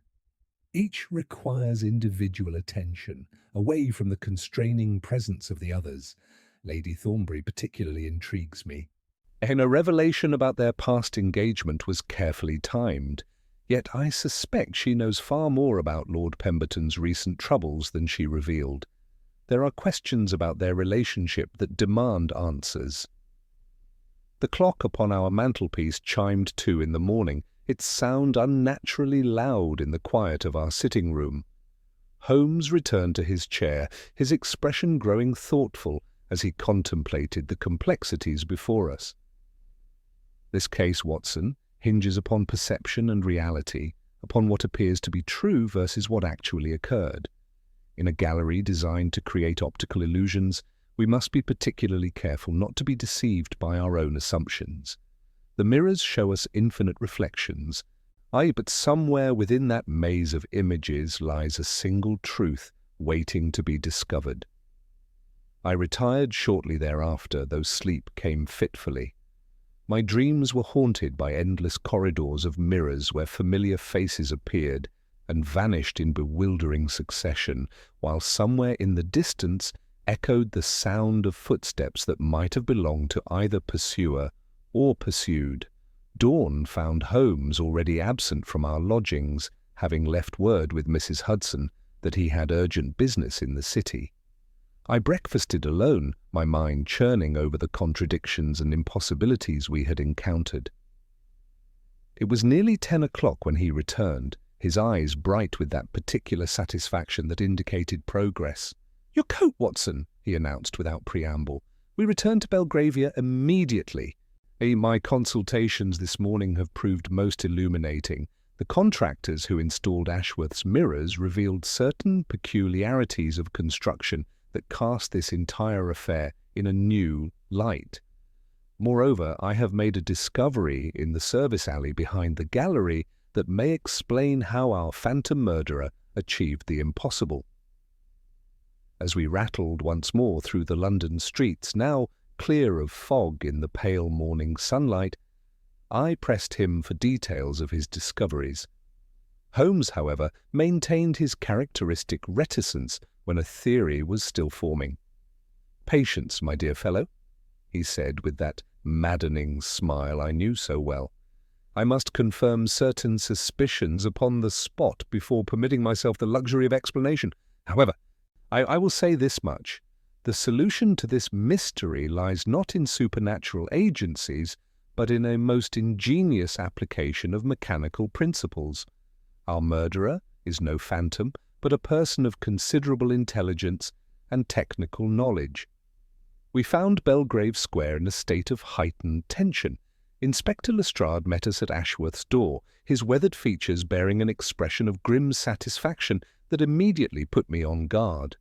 Speaker 1: "Each requires individual attention, away from the constraining presence of the others. Lady Thornbury particularly intrigues me." "And a revelation about their past engagement was carefully timed. Yet I suspect she knows far more about Lord Pemberton's recent troubles than she revealed. There are questions about their relationship that demand answers." The clock upon our mantelpiece chimed 2 in the morning, its sound unnaturally loud in the quiet of our sitting room. Holmes returned to his chair, his expression growing thoughtful as he contemplated the complexities before us. "This case, Watson, hinges upon perception and reality, upon what appears to be true versus what actually occurred. In a gallery designed to create optical illusions, we must be particularly careful not to be deceived by our own assumptions. The mirrors show us infinite reflections. But somewhere within that maze of images lies a single truth waiting to be discovered." I retired shortly thereafter, though sleep came fitfully. My dreams were haunted by endless corridors of mirrors where familiar faces appeared and vanished in bewildering succession, while somewhere in the distance echoed the sound of footsteps that might have belonged to either pursuer or pursued. Dawn found Holmes already absent from our lodgings, having left word with Mrs. Hudson that he had urgent business in the city. I breakfasted alone, my mind churning over the contradictions and impossibilities we had encountered. It was nearly 10 o'clock when he returned, his eyes bright with that particular satisfaction that indicated progress. "Your coat, Watson," he announced without preamble. "We return to Belgravia immediately. My consultations this morning have proved most illuminating. The contractors who installed Ashworth's mirrors revealed certain peculiarities of construction that cast this entire affair in a new light. Moreover, I have made a discovery in the service alley behind the gallery that may explain how our phantom murderer achieved the impossible." As we rattled once more through the London streets, now clear of fog in the pale morning sunlight, I pressed him for details of his discoveries. Holmes, however, maintained his characteristic reticence when a theory was still forming. "Patience, my dear fellow," he said with that maddening smile I knew so well. "I must confirm certain suspicions upon the spot before permitting myself the luxury of explanation. However, I will say this much. The solution to this mystery lies not in supernatural agencies, but in a most ingenious application of mechanical principles. Our murderer is no phantom, but a person of considerable intelligence and technical knowledge. We found Belgrave Square in a state of heightened tension. Inspector Lestrade met us at Ashworth's door, his weathered features bearing an expression of grim satisfaction that immediately put me on guard.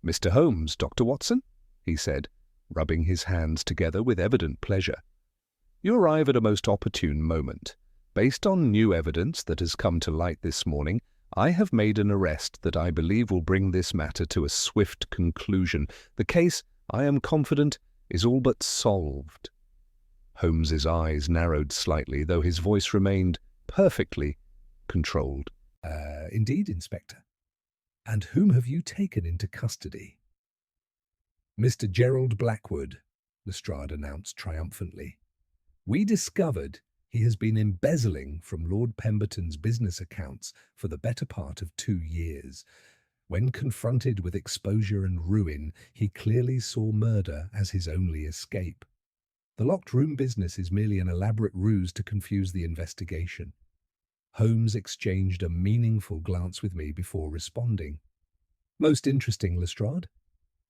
Speaker 1: "Mr. Holmes, Dr. Watson," he said, rubbing his hands together with evident pleasure. "You arrive at a most opportune moment. Based on new evidence that has come to light this morning, I have made an arrest that I believe will bring this matter to a swift conclusion. The case, I am confident, is all but solved." Holmes's eyes narrowed slightly, though his voice remained perfectly controlled.
Speaker 2: Indeed, Inspector. And whom have you taken into custody?" "Mr. Gerald Blackwood," Lestrade announced triumphantly. "We discovered he has been embezzling from Lord Pemberton's business accounts for the better part of 2 years. When confronted with exposure and ruin, he clearly saw murder as his only escape. The locked room business is merely an elaborate ruse to confuse the investigation." Holmes exchanged a meaningful glance with me before responding. "Most interesting, Lestrade.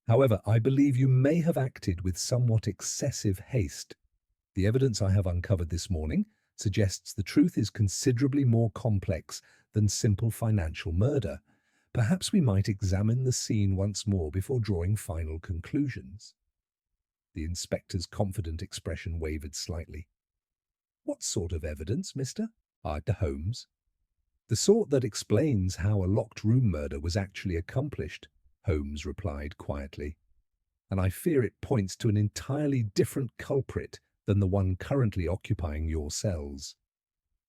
Speaker 2: However, I believe you may have acted with somewhat excessive haste. The evidence I have uncovered this morning suggests the truth is considerably more complex than simple financial murder. Perhaps we might examine the scene once more before drawing final conclusions." The inspector's confident expression wavered slightly. "What sort of evidence, mister?" asked Holmes. "The sort that explains how a locked room murder was actually accomplished," Holmes replied quietly. "And I fear it points to an entirely different culprit than the one currently occupying your cells."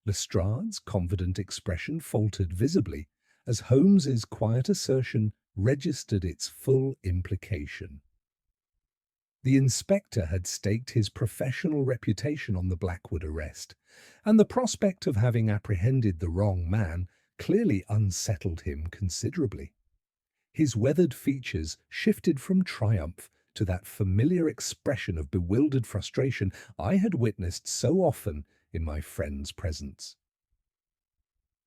Speaker 2: Lestrade's confident expression faltered visibly as Holmes's quiet assertion registered its full implication. The inspector had staked his professional reputation on the Blackwood arrest, and the prospect of having apprehended the wrong man clearly unsettled him considerably. His weathered features shifted from triumph to that familiar expression of bewildered frustration I had witnessed so often in my friend's presence.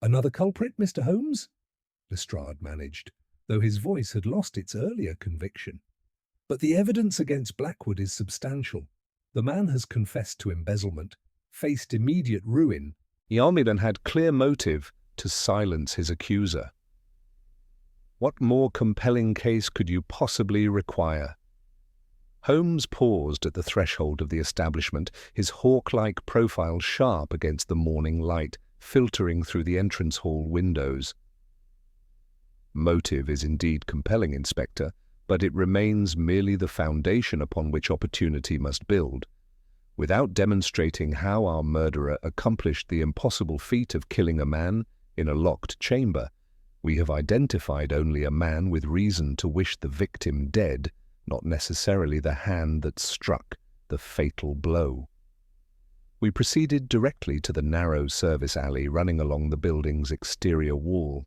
Speaker 2: "Another culprit, Mr. Holmes?" Lestrade managed, though his voice had lost its earlier conviction. "But the evidence against Blackwood is substantial. The man has confessed to embezzlement, faced immediate ruin,
Speaker 1: and had clear motive to silence his accuser. What more compelling case could you possibly require?" Holmes paused at the threshold of the establishment, his hawk-like profile sharp against the morning light filtering through the entrance hall windows. "Motive is indeed compelling, Inspector, but it remains merely the foundation upon which opportunity must build. Without demonstrating how our murderer accomplished the impossible feat of killing a man in a locked chamber, we have identified only a man with reason to wish the victim dead, not necessarily the hand that struck the fatal blow. We proceeded directly to the narrow service alley running along the building's exterior wall.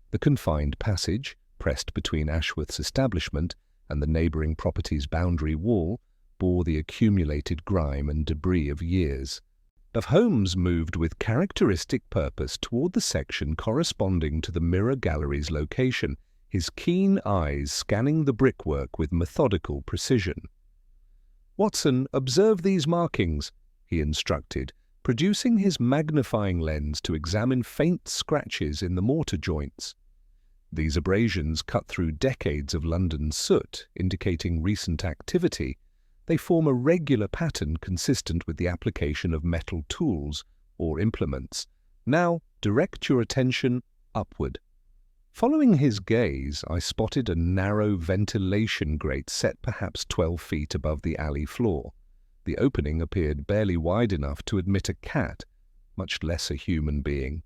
Speaker 1: The confined passage, pressed between Ashworth's establishment and the neighbouring property's boundary wall, bore the accumulated grime and debris of years. Holmes moved with characteristic purpose toward the section corresponding to the mirror gallery's location, his keen eyes scanning the brickwork with methodical precision. "Watson, observe these markings," he instructed, producing his magnifying lens to examine faint scratches in the mortar joints. These abrasions cut through decades of London soot, indicating recent activity. They form a regular pattern consistent with the application of metal tools or implements. Now, direct your attention upward. Following his gaze, I spotted a narrow ventilation grate set perhaps 12 feet above the alley floor. The opening appeared barely wide enough to admit a cat, much less a human being.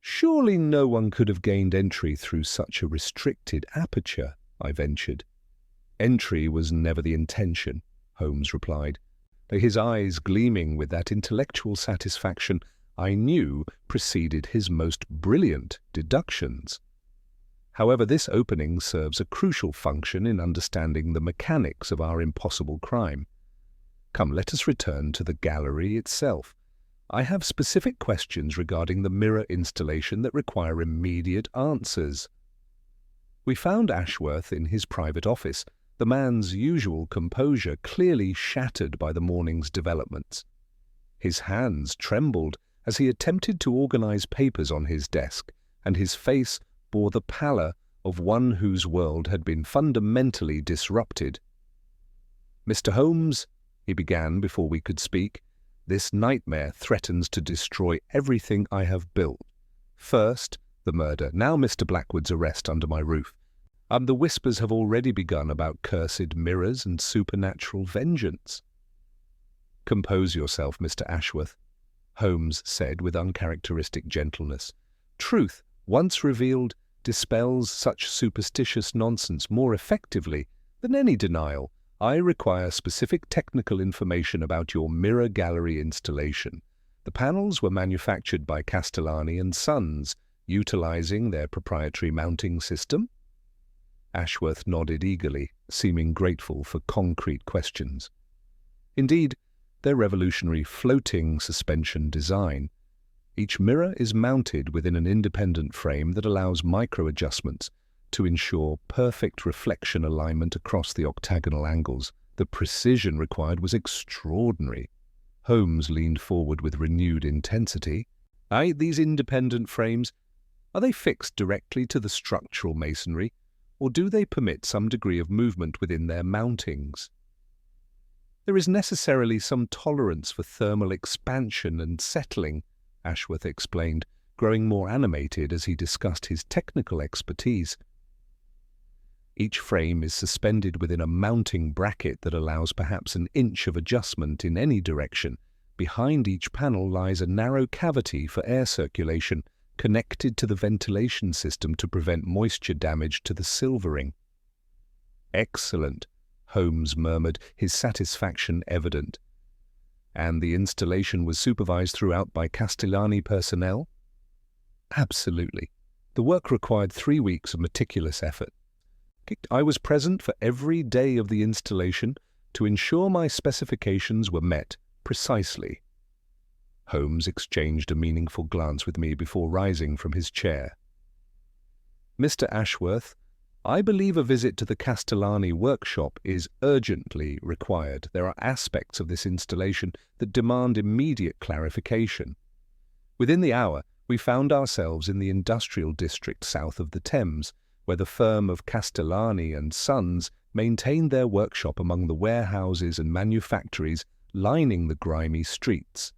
Speaker 1: "Surely no one could have gained entry through such a restricted aperture," I ventured. "Entry was never the intention," Holmes replied, his eyes gleaming with that intellectual satisfaction I knew preceded his most brilliant deductions. "However, this opening serves a crucial function in understanding the mechanics of our impossible crime. Come, let us return to the gallery itself. I have specific questions regarding the mirror installation that require immediate answers." We found Ashworth in his private office, the man's usual composure clearly shattered by the morning's developments. His hands trembled as he attempted to organize papers on his desk, and his face bore the pallor of one whose world had been fundamentally disrupted. "Mr. Holmes," he began before we could speak, "this nightmare threatens to destroy everything I have built. First, the murder, now Mr. Blackwood's arrest under my roof. The whispers have already begun about cursed mirrors and supernatural vengeance." "Compose yourself, Mr. Ashworth," Holmes said with uncharacteristic gentleness. "Truth, once revealed, dispels such superstitious nonsense more effectively than any denial. I require specific technical information about your mirror gallery installation. The panels were manufactured by Castellani and Sons, utilizing their proprietary mounting system?" Ashworth nodded eagerly, seeming grateful for concrete questions. "Indeed, their revolutionary floating suspension design. Each mirror is mounted within an independent frame that allows micro-adjustments to ensure perfect reflection alignment across the octagonal angles. The precision required was extraordinary." Holmes leaned forward with renewed intensity. "These independent frames, are they fixed directly to the structural masonry, or do they permit some degree of movement within their mountings?" "There is necessarily some tolerance for thermal expansion and settling," Ashworth explained, growing more animated as he discussed his technical expertise. "Each frame is suspended within a mounting bracket that allows perhaps an inch of adjustment in any direction. Behind each panel lies a narrow cavity for air circulation, connected to the ventilation system to prevent moisture damage to the silvering." "Excellent," Holmes murmured, his satisfaction evident. "And the installation was supervised throughout by Castellani personnel?" "Absolutely. The work required 3 weeks of meticulous effort. I was present for every day of the installation to ensure my specifications were met precisely." Holmes exchanged a meaningful glance with me before rising from his chair. "Mr. Ashworth, I believe a visit to the Castellani workshop is urgently required. There are aspects of this installation that demand immediate clarification." Within the hour, we found ourselves in the industrial district south of the Thames, where the firm of Castellani and Sons maintained their workshop among the warehouses and manufactories lining the grimy streets.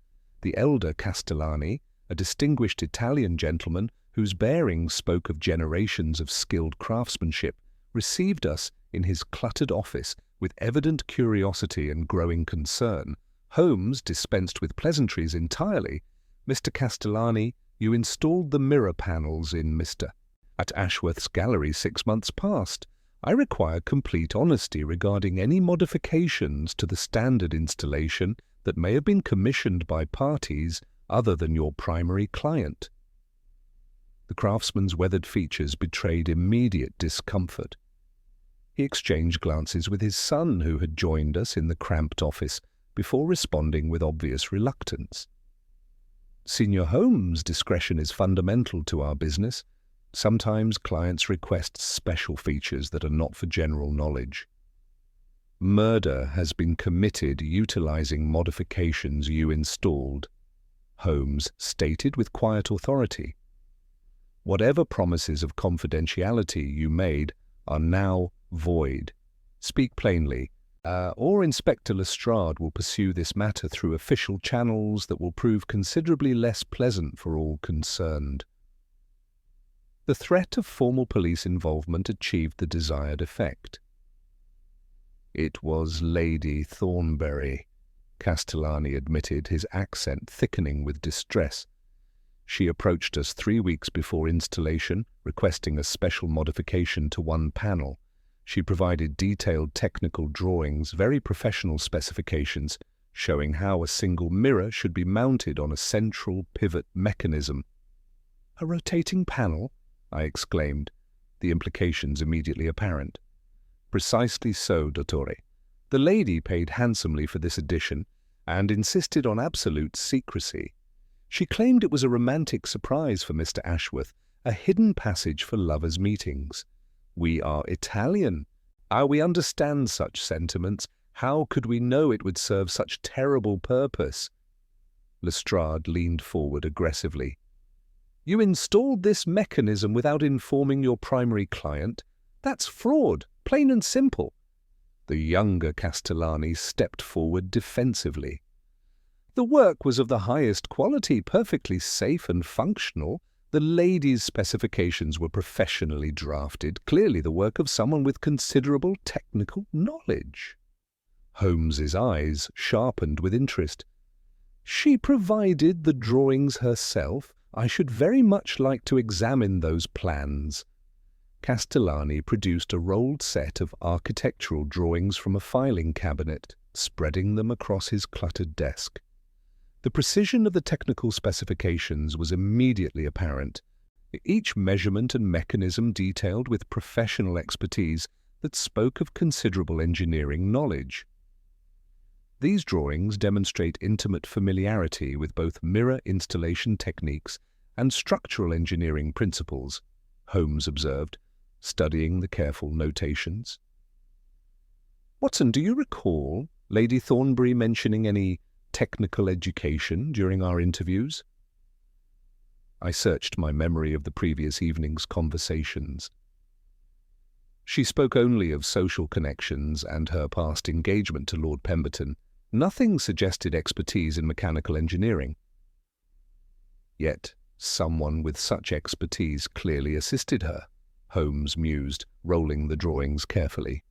Speaker 1: The elder Castellani, a distinguished Italian gentleman whose bearing spoke of generations of skilled craftsmanship, received us in his cluttered office with evident curiosity and growing concern. Holmes dispensed with pleasantries entirely. "Mr. Castellani, you installed the mirror panels in Mr. at Ashworth's gallery 6 months past. I require complete honesty regarding any modifications to the standard installation that may have been commissioned by parties other than your primary client." The craftsman's weathered features betrayed immediate discomfort. He exchanged glances with his son, who had joined us in the cramped office, before responding with obvious reluctance. "Senior Holmes, discretion is fundamental to our business. Sometimes clients request special features that are not for general knowledge. Murder has been committed utilizing modifications you installed," Holmes stated with quiet authority. "Whatever promises of confidentiality you made are now void. Speak plainly, or Inspector Lestrade will pursue this matter through official channels that will prove considerably less pleasant for all concerned." The threat of formal police involvement achieved the desired effect. "It was Lady Thornbury," Castellani admitted, his accent thickening with distress. "She approached us 3 weeks before installation, requesting a special modification to one panel. She provided detailed technical drawings, very professional specifications, showing how a single mirror should be mounted on a central pivot mechanism." "A rotating panel?" I exclaimed, the implications immediately apparent. "Precisely so, Dottore. The lady paid handsomely for this addition and insisted on absolute secrecy. She claimed it was a romantic surprise for Mr. Ashworth, a hidden passage for lovers' meetings. We are Italian. We understand such sentiments. How could we know it would serve such terrible purpose?" Lestrade leaned forward aggressively. "You installed this mechanism without informing your primary client? That's fraud, plain and simple." The younger Castellani stepped forward defensively. "The work was of the highest quality, perfectly safe and functional. The lady's specifications were professionally drafted, clearly the work of someone with considerable technical knowledge." Holmes's eyes sharpened with interest. "She provided the drawings herself? I should very much like to examine those plans." Castellani produced a rolled set of architectural drawings from a filing cabinet, spreading them across his cluttered desk. The precision of the technical specifications was immediately apparent, each measurement and mechanism detailed with professional expertise that spoke of considerable engineering knowledge. These drawings demonstrate intimate familiarity with both mirror installation techniques and structural engineering principles, Holmes observed, studying the careful notations. "Watson, do you recall Lady Thornbury mentioning any technical education during our interviews?" I searched my memory of the previous evening's conversations. "She spoke only of social connections and her past engagement to Lord Pemberton. Nothing suggested expertise in mechanical engineering." "Yet someone with such expertise clearly assisted her," Holmes mused, rolling the drawings carefully.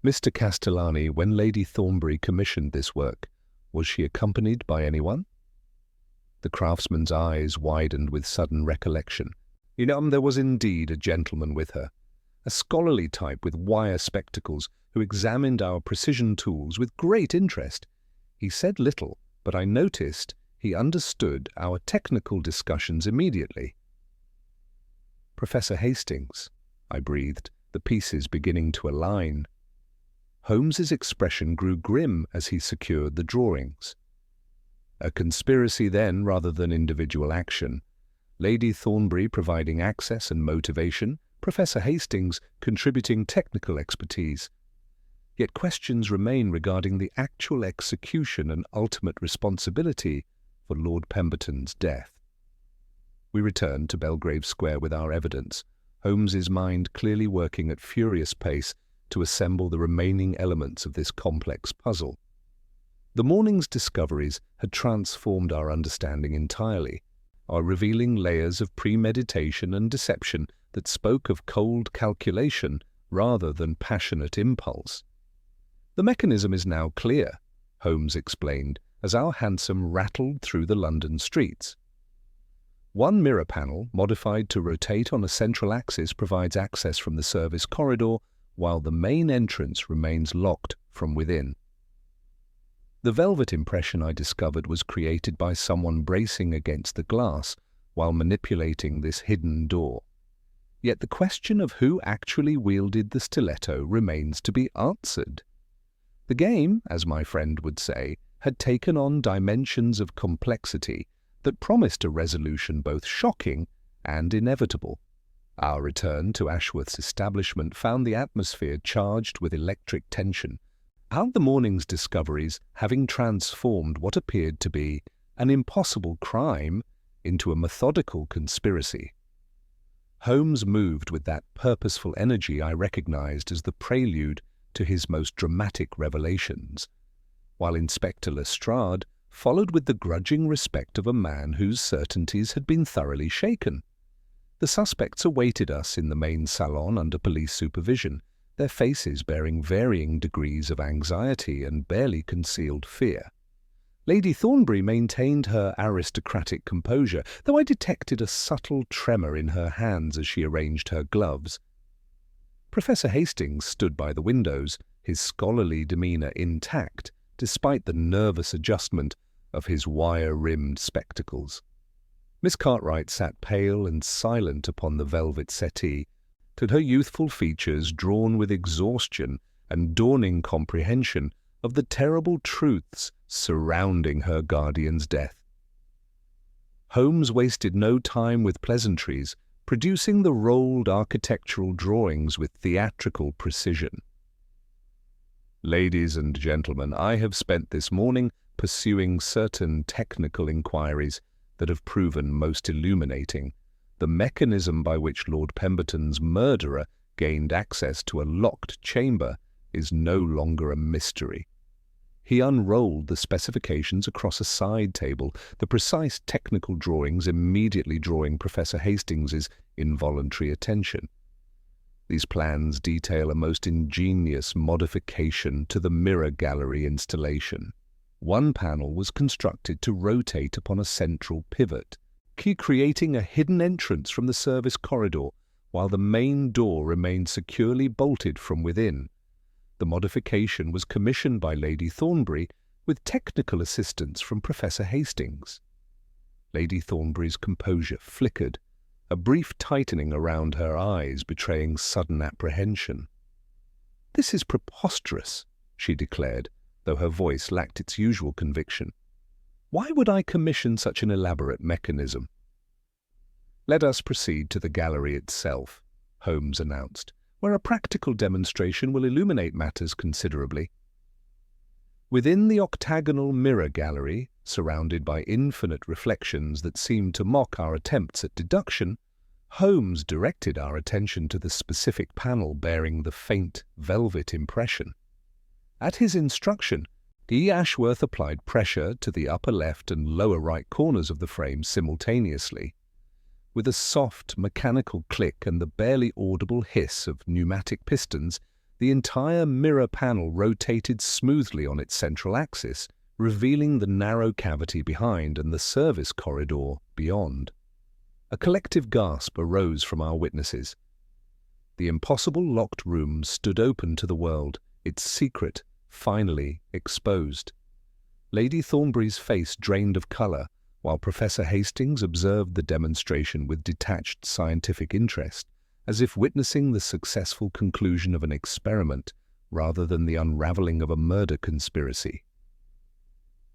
Speaker 1: "Mr. Castellani, when Lady Thornbury commissioned this work, was she accompanied by anyone?" The craftsman's eyes widened with sudden recollection. There was indeed a gentleman with her, a scholarly type with wire spectacles, who examined our precision tools with great interest. He said little, but I noticed he understood our technical discussions immediately. "Professor Hastings," I breathed, the pieces beginning to align. Holmes's expression grew grim as he secured the drawings. "A conspiracy then, rather than individual action. Lady Thornbury providing access and motivation, Professor Hastings contributing technical expertise. Yet questions remain regarding the actual execution and ultimate responsibility for Lord Pemberton's death." We returned to Belgrave Square with our evidence, Holmes's mind clearly working at furious pace to assemble the remaining elements of this complex puzzle. The morning's discoveries had transformed our understanding entirely, are revealing layers of premeditation and deception that spoke of cold calculation rather than passionate impulse. "The mechanism is now clear," Holmes explained as our hansom rattled through the London streets. "One mirror panel, modified to rotate on a central axis, provides access from the service corridor, while the main entrance remains locked from within." The velvet impression I discovered was created by someone bracing against the glass while manipulating this hidden door. Yet the question of who actually wielded the stiletto remains to be answered. The game, as my friend would say, had taken on dimensions of complexity that promised a resolution both shocking and inevitable. Our return to Ashworth's establishment found the atmosphere charged with electric tension, the morning's discoveries having transformed what appeared to be an impossible crime into a methodical conspiracy. Holmes moved with that purposeful energy I recognized as the prelude to his most dramatic revelations, while Inspector Lestrade followed with the grudging respect of a man whose certainties had been thoroughly shaken. The suspects awaited us in the main salon under police supervision, their faces bearing varying degrees of anxiety and barely concealed fear. Lady Thornbury maintained her aristocratic composure, though I detected a subtle tremor in her hands as she arranged her gloves. Professor Hastings stood by the windows, his scholarly demeanour intact, despite the nervous adjustment of his wire-rimmed spectacles. Miss Cartwright sat pale and silent upon the velvet settee, her youthful features drawn with exhaustion and dawning comprehension of the terrible truths surrounding her guardian's death. Holmes wasted no time with pleasantries, producing the rolled architectural drawings with theatrical precision. "Ladies and gentlemen, I have spent this morning pursuing certain technical inquiries that have proven most illuminating. The mechanism by which Lord Pemberton's murderer gained access to a locked chamber is no longer a mystery." He unrolled the specifications across a side table, the precise technical drawings immediately drawing Professor Hastings's involuntary attention. These plans detail a most ingenious modification to the mirror gallery installation. One panel was constructed to rotate upon a central pivot, creating a hidden entrance from the service corridor, while the main door remained securely bolted from within. The modification was commissioned by Lady Thornbury with technical assistance from Professor Hastings. Lady Thornbury's composure flickered, a brief tightening around her eyes betraying sudden apprehension. "This is preposterous," she declared, though her voice lacked its usual conviction. "Why would I commission such an elaborate mechanism?" "Let us proceed to the gallery itself," Holmes announced, "where a practical demonstration will illuminate matters considerably." Within the octagonal mirror gallery, surrounded by infinite reflections that seemed to mock our attempts at deduction, Holmes directed our attention to the specific panel bearing the faint velvet impression. At his instruction, Ashworth applied pressure to the upper left and lower right corners of the frame simultaneously. With a soft, mechanical click and the barely audible hiss of pneumatic pistons, the entire mirror panel rotated smoothly on its central axis, revealing the narrow cavity behind and the service corridor beyond. A collective gasp arose from our witnesses. The impossible locked room stood open to the world, its secret finally exposed. Lady Thornbury's face drained of colour, while Professor Hastings observed the demonstration with detached scientific interest, as if witnessing the successful conclusion of an experiment rather than the unravelling of a murder conspiracy.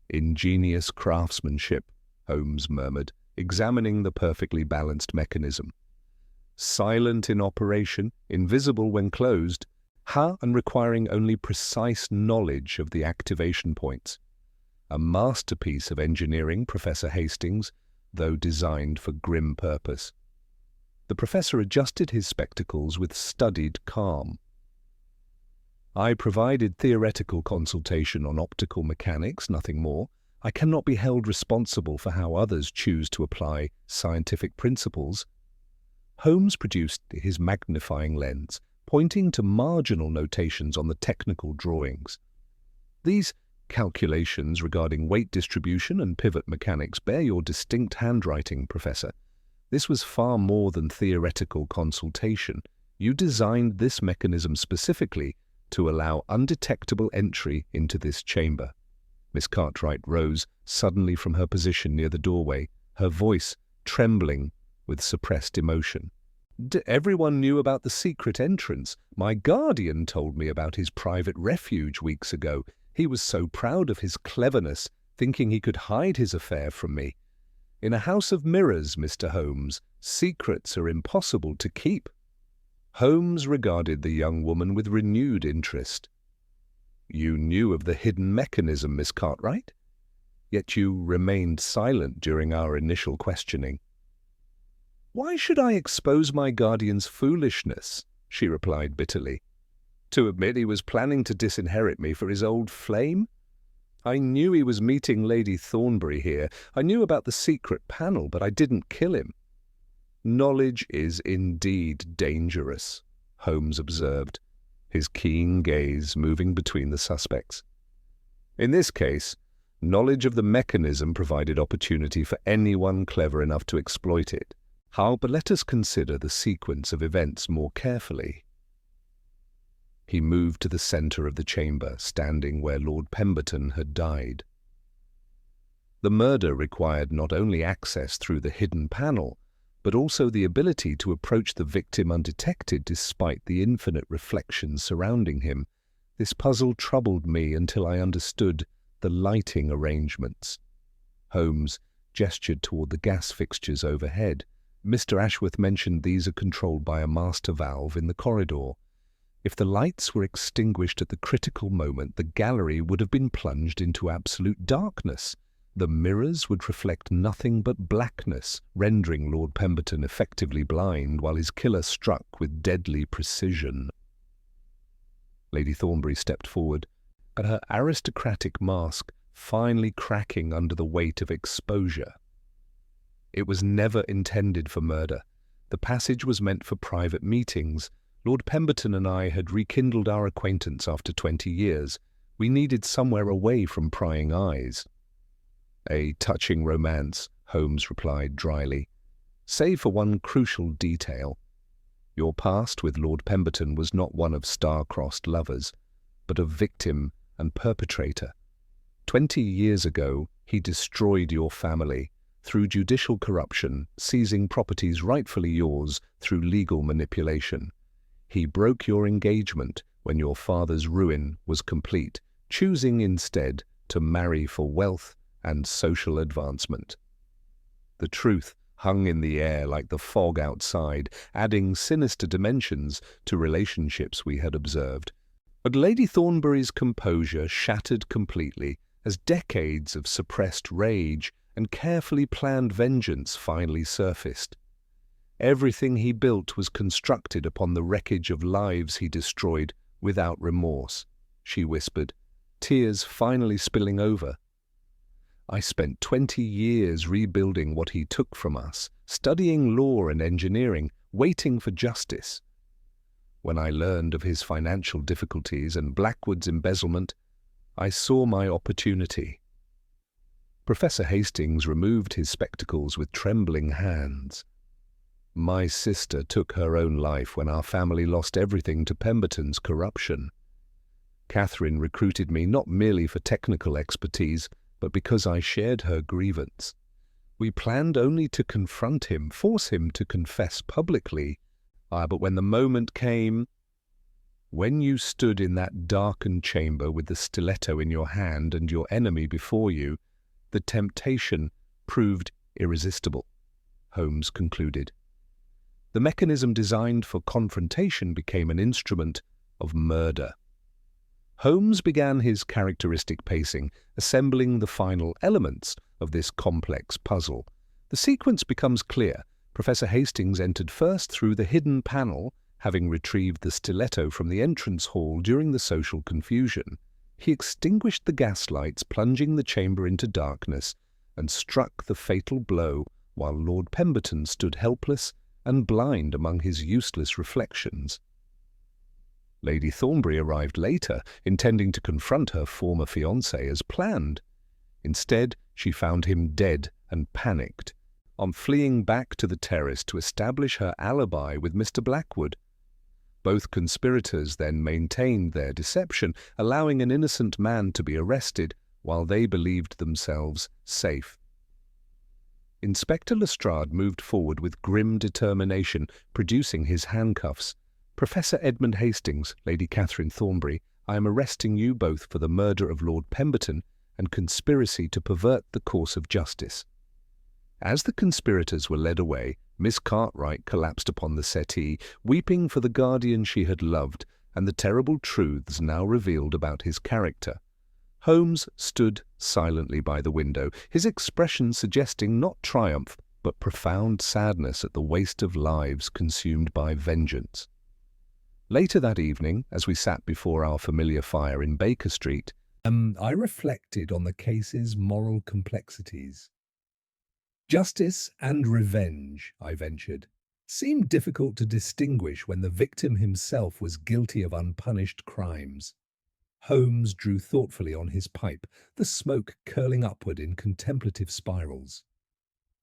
Speaker 1: "Ingenious craftsmanship," Holmes murmured, examining the perfectly balanced mechanism. "Silent in operation, invisible when closed, and requiring only precise knowledge of the activation points. A masterpiece of engineering, Professor Hastings, though designed for grim purpose." The professor adjusted his spectacles with studied calm. "I provided theoretical consultation on optical mechanics, nothing more. I cannot be held responsible for how others choose to apply scientific principles." Holmes produced his magnifying lens, pointing to marginal notations on the technical drawings. These calculations regarding weight distribution and pivot mechanics bear your distinct handwriting, Professor. This was far more than theoretical consultation. You designed this mechanism specifically to allow undetectable entry into this chamber. Miss Cartwright rose suddenly from her position near the doorway, her voice trembling with suppressed emotion. Everyone knew about the secret entrance. My guardian told me about his private refuge weeks ago. He was so proud of his cleverness, thinking he could hide his affair from me. In a house of mirrors, Mr. Holmes, secrets are impossible to keep. Holmes regarded the young woman with renewed interest. You knew of the hidden mechanism, Miss Cartwright? Yet you remained silent during our initial questioning. Why should I expose my guardian's foolishness? She replied bitterly. To admit he was planning to disinherit me for his old flame? I knew he was meeting Lady Thornbury here. I knew about the secret panel, but I didn't kill him. Knowledge is indeed dangerous, Holmes observed, his keen gaze moving between the suspects. In this case, knowledge of the mechanism provided opportunity for anyone clever enough to exploit it. But let us consider the sequence of events more carefully. He moved to the centre of the chamber, standing where Lord Pemberton had died. The murder required not only access through the hidden panel, but also the ability to approach the victim undetected despite the infinite reflections surrounding him. This puzzle troubled me until I understood the lighting arrangements. Holmes gestured toward the gas fixtures overhead. Mr. Ashworth mentioned these are controlled by a master valve in the corridor. If the lights were extinguished at the critical moment, the gallery would have been plunged into absolute darkness. The mirrors would reflect nothing but blackness, rendering Lord Pemberton effectively blind while his killer struck with deadly precision. Lady Thornbury stepped forward, her aristocratic mask finally cracking under the weight of exposure. It was never intended for murder. The passage was meant for private meetings. Lord Pemberton and I had rekindled our acquaintance after 20 years. We needed somewhere away from prying eyes. A touching romance, Holmes replied dryly, save for one crucial detail. Your past with Lord Pemberton was not one of star-crossed lovers, but of victim and perpetrator. 20 years ago, he destroyed your family through judicial corruption, seizing properties rightfully yours through legal manipulation. He broke your engagement when your father's ruin was complete, choosing instead to marry for wealth and social advancement. The truth hung in the air like the fog outside, adding sinister dimensions to relationships we had observed. But Lady Thornbury's composure shattered completely as decades of suppressed rage and carefully planned vengeance finally surfaced. Everything he built was constructed upon the wreckage of lives he destroyed without remorse, she whispered, tears finally spilling over. I spent 20 years rebuilding what he took from us, studying law and engineering, waiting for justice. When I learned of his financial difficulties and Blackwood's embezzlement, I saw my opportunity. Professor Hastings removed his spectacles with trembling hands. My sister took her own life when our family lost everything to Pemberton's corruption. Catherine recruited me not merely for technical expertise, but because I shared her grievance. We planned only to confront him, force him to confess publicly. But when the moment came, when you stood in that darkened chamber with the stiletto in your hand and your enemy before you, the temptation proved irresistible, Holmes concluded. The mechanism designed for confrontation became an instrument of murder. Holmes began his characteristic pacing, assembling the final elements of this complex puzzle. The sequence becomes clear. Professor Hastings entered first through the hidden panel, having retrieved the stiletto from the entrance hall during the social confusion. He extinguished the gaslights, plunging the chamber into darkness, and struck the fatal blow while Lord Pemberton stood helpless and blind among his useless reflections. Lady Thornbury arrived later, intending to confront her former fiancé as planned. Instead, she found him dead and panicked, on fleeing back to the terrace to establish her alibi with Mr. Blackwood. Both conspirators then maintained their deception, allowing an innocent man to be arrested while they believed themselves safe. Inspector Lestrade moved forward with grim determination, producing his handcuffs. "Professor Edmund Hastings, Lady Catherine Thornbury, I am arresting you both for the murder of Lord Pemberton and conspiracy to pervert the course of justice." As the conspirators were led away, Miss Cartwright collapsed upon the settee, weeping for the guardian she had loved and the terrible truths now revealed about his character. Holmes stood silently by the window, his expression suggesting not triumph, but profound sadness at the waste of lives consumed by vengeance. Later that evening, as we sat before our familiar fire in Baker Street,
Speaker 2: I reflected on the case's moral complexities. Justice and revenge, I ventured, seemed difficult to distinguish when the victim himself was guilty of unpunished crimes. Holmes drew thoughtfully on his pipe, the smoke curling upward in contemplative spirals.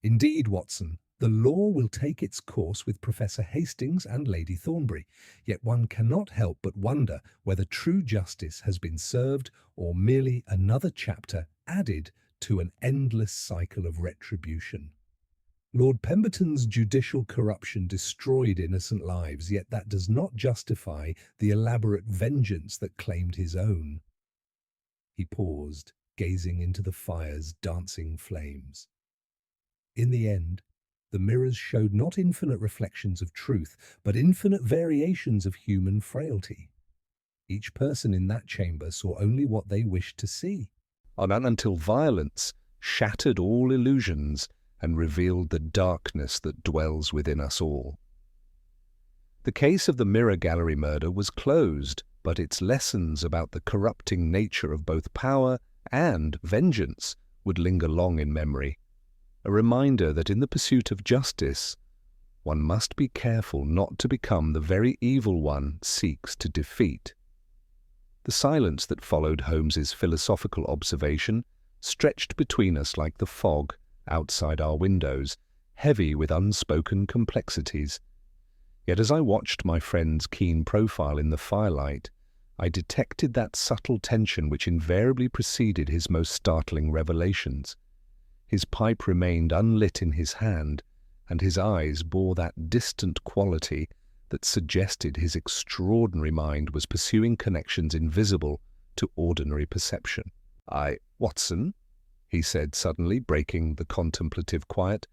Speaker 2: "Indeed, Watson, the law will take its course with Professor Hastings and Lady Thornbury, yet one cannot help but wonder whether true justice has been served or merely another chapter added to an endless cycle of retribution. Lord Pemberton's judicial corruption destroyed innocent lives, yet that does not justify the elaborate vengeance that claimed his own." He paused, gazing into the fire's dancing flames. In the end, the mirrors showed not infinite reflections of truth, but infinite variations of human frailty. Each person in that chamber saw only what they wished to see.
Speaker 1: Until violence shattered all illusions and revealed the darkness that dwells within us all. The case of the Mirror Gallery murder was closed, but its lessons about the corrupting nature of both power and vengeance would linger long in memory, a reminder that in the pursuit of justice, one must be careful not to become the very evil one seeks to defeat. The silence that followed Holmes's philosophical observation stretched between us like the fog outside our windows, heavy with unspoken complexities. Yet as I watched my friend's keen profile in the firelight, I detected that subtle tension which invariably preceded his most startling revelations. His pipe remained unlit in his hand, and his eyes bore that distant quality that suggested his extraordinary mind was pursuing connections invisible to ordinary perception. "Watson," he said suddenly, breaking the contemplative quiet,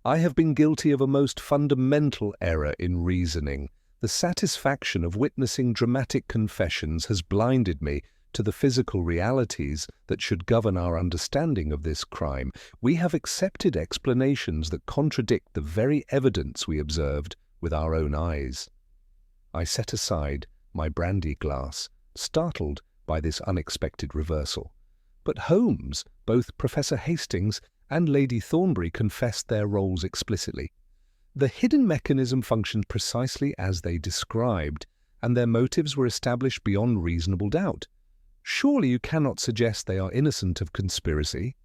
Speaker 1: "I have been guilty of a most fundamental error in reasoning. The satisfaction of witnessing dramatic confessions has blinded me to the physical realities that should govern our understanding of this crime. We have accepted explanations that contradict the very evidence we observed with our own eyes." I set aside my brandy glass, startled by this unexpected reversal. But Holmes, both Professor Hastings and Lady Thornbury confessed their roles explicitly. The hidden mechanism functioned precisely as they described, and their motives were established beyond reasonable doubt. Surely you cannot suggest they are innocent of conspiracy?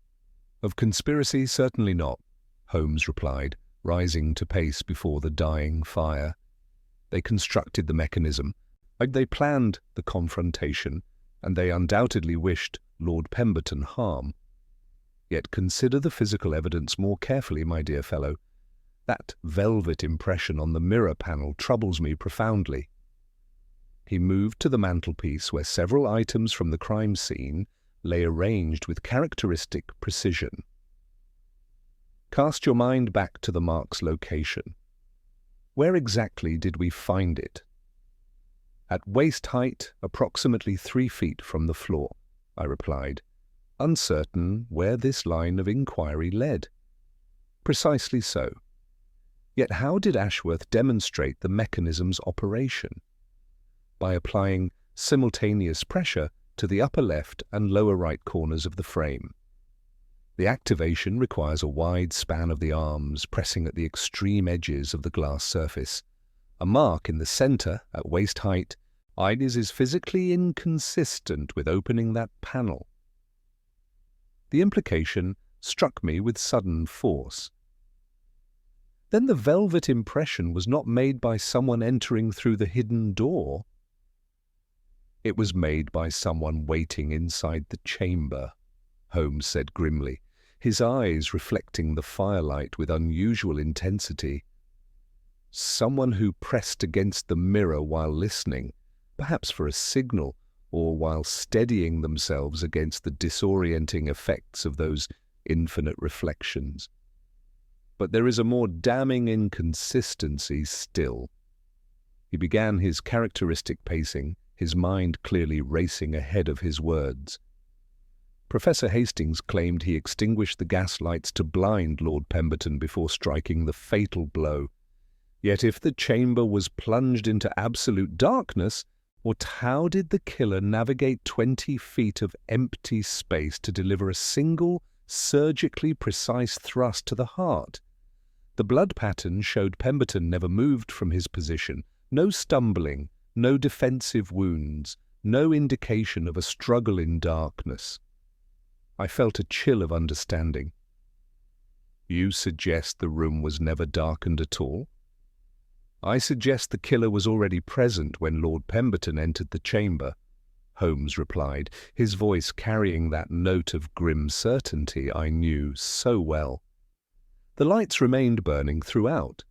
Speaker 1: "Of conspiracy, certainly not," Holmes replied, rising to pace before the dying fire. "They constructed the mechanism, they planned the confrontation, and they undoubtedly wished Lord Pemberton harm. Yet consider the physical evidence more carefully, my dear fellow. That velvet impression on the mirror panel troubles me profoundly." He moved to the mantelpiece where several items from the crime scene lay arranged with characteristic precision. "Cast your mind back to the mark's location. Where exactly did we find it?" "At waist height, approximately 3 feet from the floor," I replied, uncertain where this line of inquiry led. "Precisely so. Yet how did Ashworth demonstrate the mechanism's operation?" "By applying simultaneous pressure to the upper left and lower right corners of the frame. The activation requires a wide span of the arms pressing at the extreme edges of the glass surface. A mark in the center, at waist height, Inez is physically inconsistent with opening that panel. The implication struck me with sudden force. Then the velvet impression was not made by someone entering through the hidden door. It was made by someone waiting inside the chamber, Holmes said grimly, his eyes reflecting the firelight with unusual intensity. Someone who pressed against the mirror while listening, perhaps for a signal, or while steadying themselves against the disorienting effects of those infinite reflections. But there is a more damning inconsistency still. He began his characteristic pacing, his mind clearly racing ahead of his words. Professor Hastings claimed he extinguished the gas lights to blind Lord Pemberton before striking the fatal blow. Yet if the chamber was plunged into absolute darkness, what how did the killer navigate 20 feet of empty space to deliver a single, surgically precise thrust to the heart? The blood pattern showed Pemberton never moved from his position, no stumbling, no defensive wounds, no indication of a struggle in darkness. I felt a chill of understanding. You suggest the room was never darkened at all? I suggest the killer was already present when Lord Pemberton entered the chamber, Holmes replied, his voice carrying that note of grim certainty I knew so well. The lights remained burning throughout.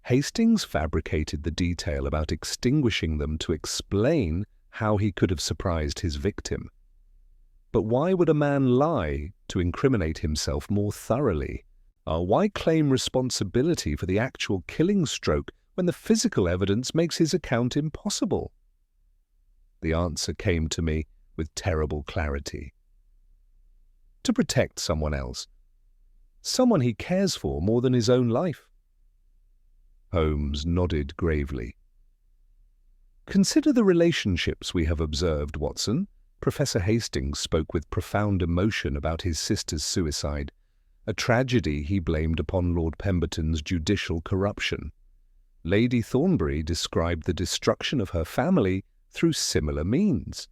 Speaker 1: Hastings fabricated the detail about extinguishing them to explain how he could have surprised his victim. But why would a man lie to incriminate himself more thoroughly? Why claim responsibility for the actual killing stroke when the physical evidence makes his account impossible? The answer came to me with terrible clarity. To protect someone else. Someone he cares for more than his own life. Holmes nodded gravely. Consider the relationships we have observed, Watson. Professor Hastings spoke with profound emotion about his sister's suicide, a tragedy he blamed upon Lord Pemberton's judicial corruption. Lady Thornbury described the destruction of her family through similar means.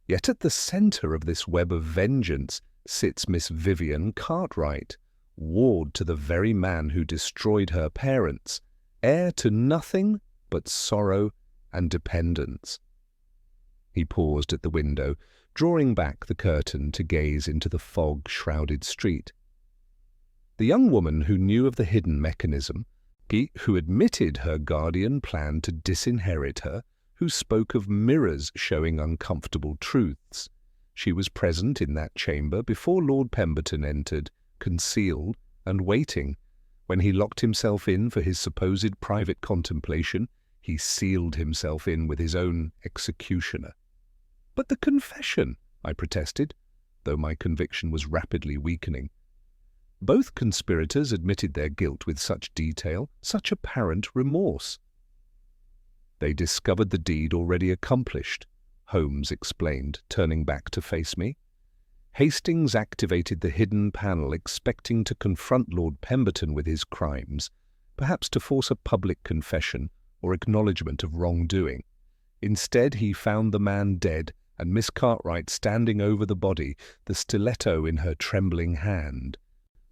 Speaker 1: Yet at the centre of this web of vengeance sits Miss Vivian Cartwright, ward to the very man who destroyed her parents, heir to nothing but sorrow and dependence. He paused at the window, drawing back the curtain to gaze into the fog-shrouded street. The young woman who knew of the hidden mechanism, who admitted her guardian planned to disinherit her, who spoke of mirrors showing uncomfortable truths. She was present in that chamber before Lord Pemberton entered, concealed and waiting. When he locked himself in for his supposed private contemplation, he sealed himself in with his own executioner. But the confession, I protested, though my conviction was rapidly weakening. Both conspirators admitted their guilt with such detail, such apparent remorse. They discovered the deed already accomplished, Holmes explained, turning back to face me. Hastings activated the hidden panel expecting to confront Lord Pemberton with his crimes, perhaps to force a public confession or acknowledgement of wrongdoing. Instead, he found the man dead and Miss Cartwright standing over the body, the stiletto in her trembling hand.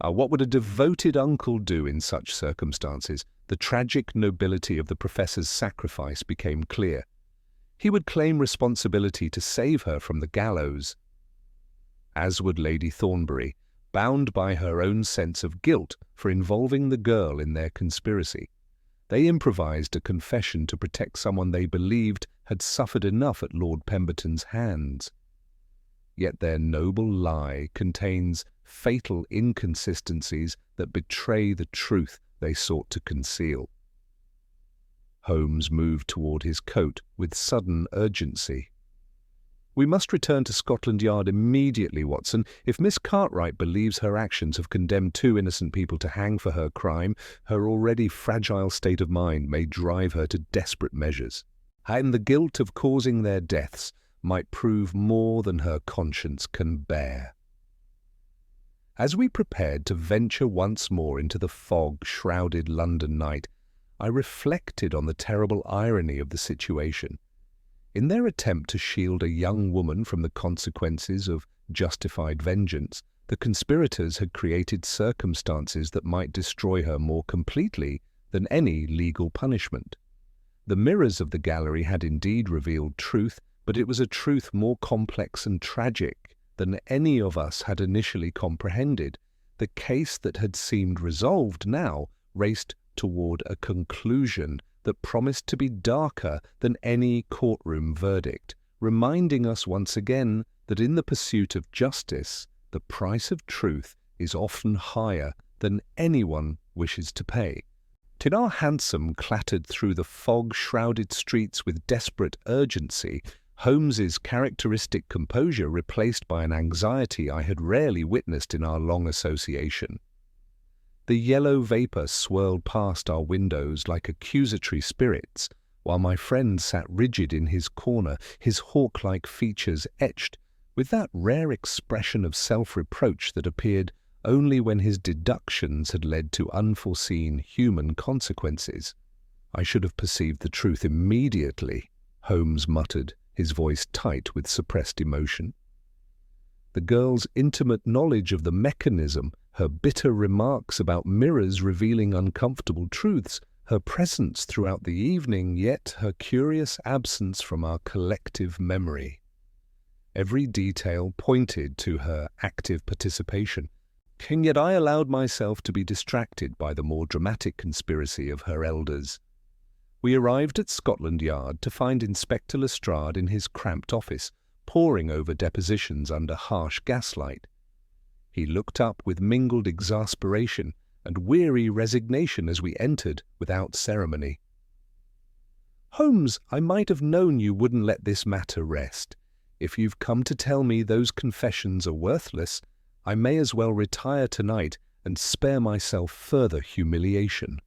Speaker 1: What would a devoted uncle do in such circumstances? The tragic nobility of the professor's sacrifice became clear. He would claim responsibility to save her from the gallows, as would Lady Thornbury, bound by her own sense of guilt for involving the girl in their conspiracy. They improvised a confession to protect someone they believed had suffered enough at Lord Pemberton's hands. Yet their noble lie contains fatal inconsistencies that betray the truth they sought to conceal. Holmes moved toward his coat with sudden urgency. We must return to Scotland Yard immediately, Watson. If Miss Cartwright believes her actions have condemned 2 innocent people to hang for her crime, her already fragile state of mind may drive her to desperate measures. And the guilt of causing their deaths might prove more than her conscience can bear. As we prepared to venture once more into the fog-shrouded London night, I reflected on the terrible irony of the situation. In their attempt to shield a young woman from the consequences of justified vengeance, the conspirators had created circumstances that might destroy her more completely than any legal punishment. The mirrors of the gallery had indeed revealed truth, but it was a truth more complex and tragic than any of us had initially comprehended. The case that had seemed resolved now raced toward a conclusion that promised to be darker than any courtroom verdict, reminding us once again that in the pursuit of justice, the price of truth is often higher than anyone wishes to pay. Till our hansom clattered through the fog-shrouded streets with desperate urgency, Holmes's characteristic composure replaced by an anxiety I had rarely witnessed in our long association. The yellow vapour swirled past our windows like accusatory spirits, while my friend sat rigid in his corner, his hawk-like features etched with that rare expression of self-reproach that appeared only when his deductions had led to unforeseen human consequences. "I should have perceived the truth immediately," Holmes muttered, his voice tight with suppressed emotion. The girl's intimate knowledge of the mechanism, her bitter remarks about mirrors revealing uncomfortable truths, her presence throughout the evening, yet her curious absence from our collective memory. Every detail pointed to her active participation, and yet I allowed myself to be distracted by the more dramatic conspiracy of her elders. We arrived at Scotland Yard to find Inspector Lestrade in his cramped office, poring over depositions under harsh gaslight. He looked up with mingled exasperation and weary resignation as we entered without ceremony. "Holmes, I might have known you wouldn't let this matter rest. If you've come to tell me those confessions are worthless, I may as well retire tonight and spare myself further humiliation."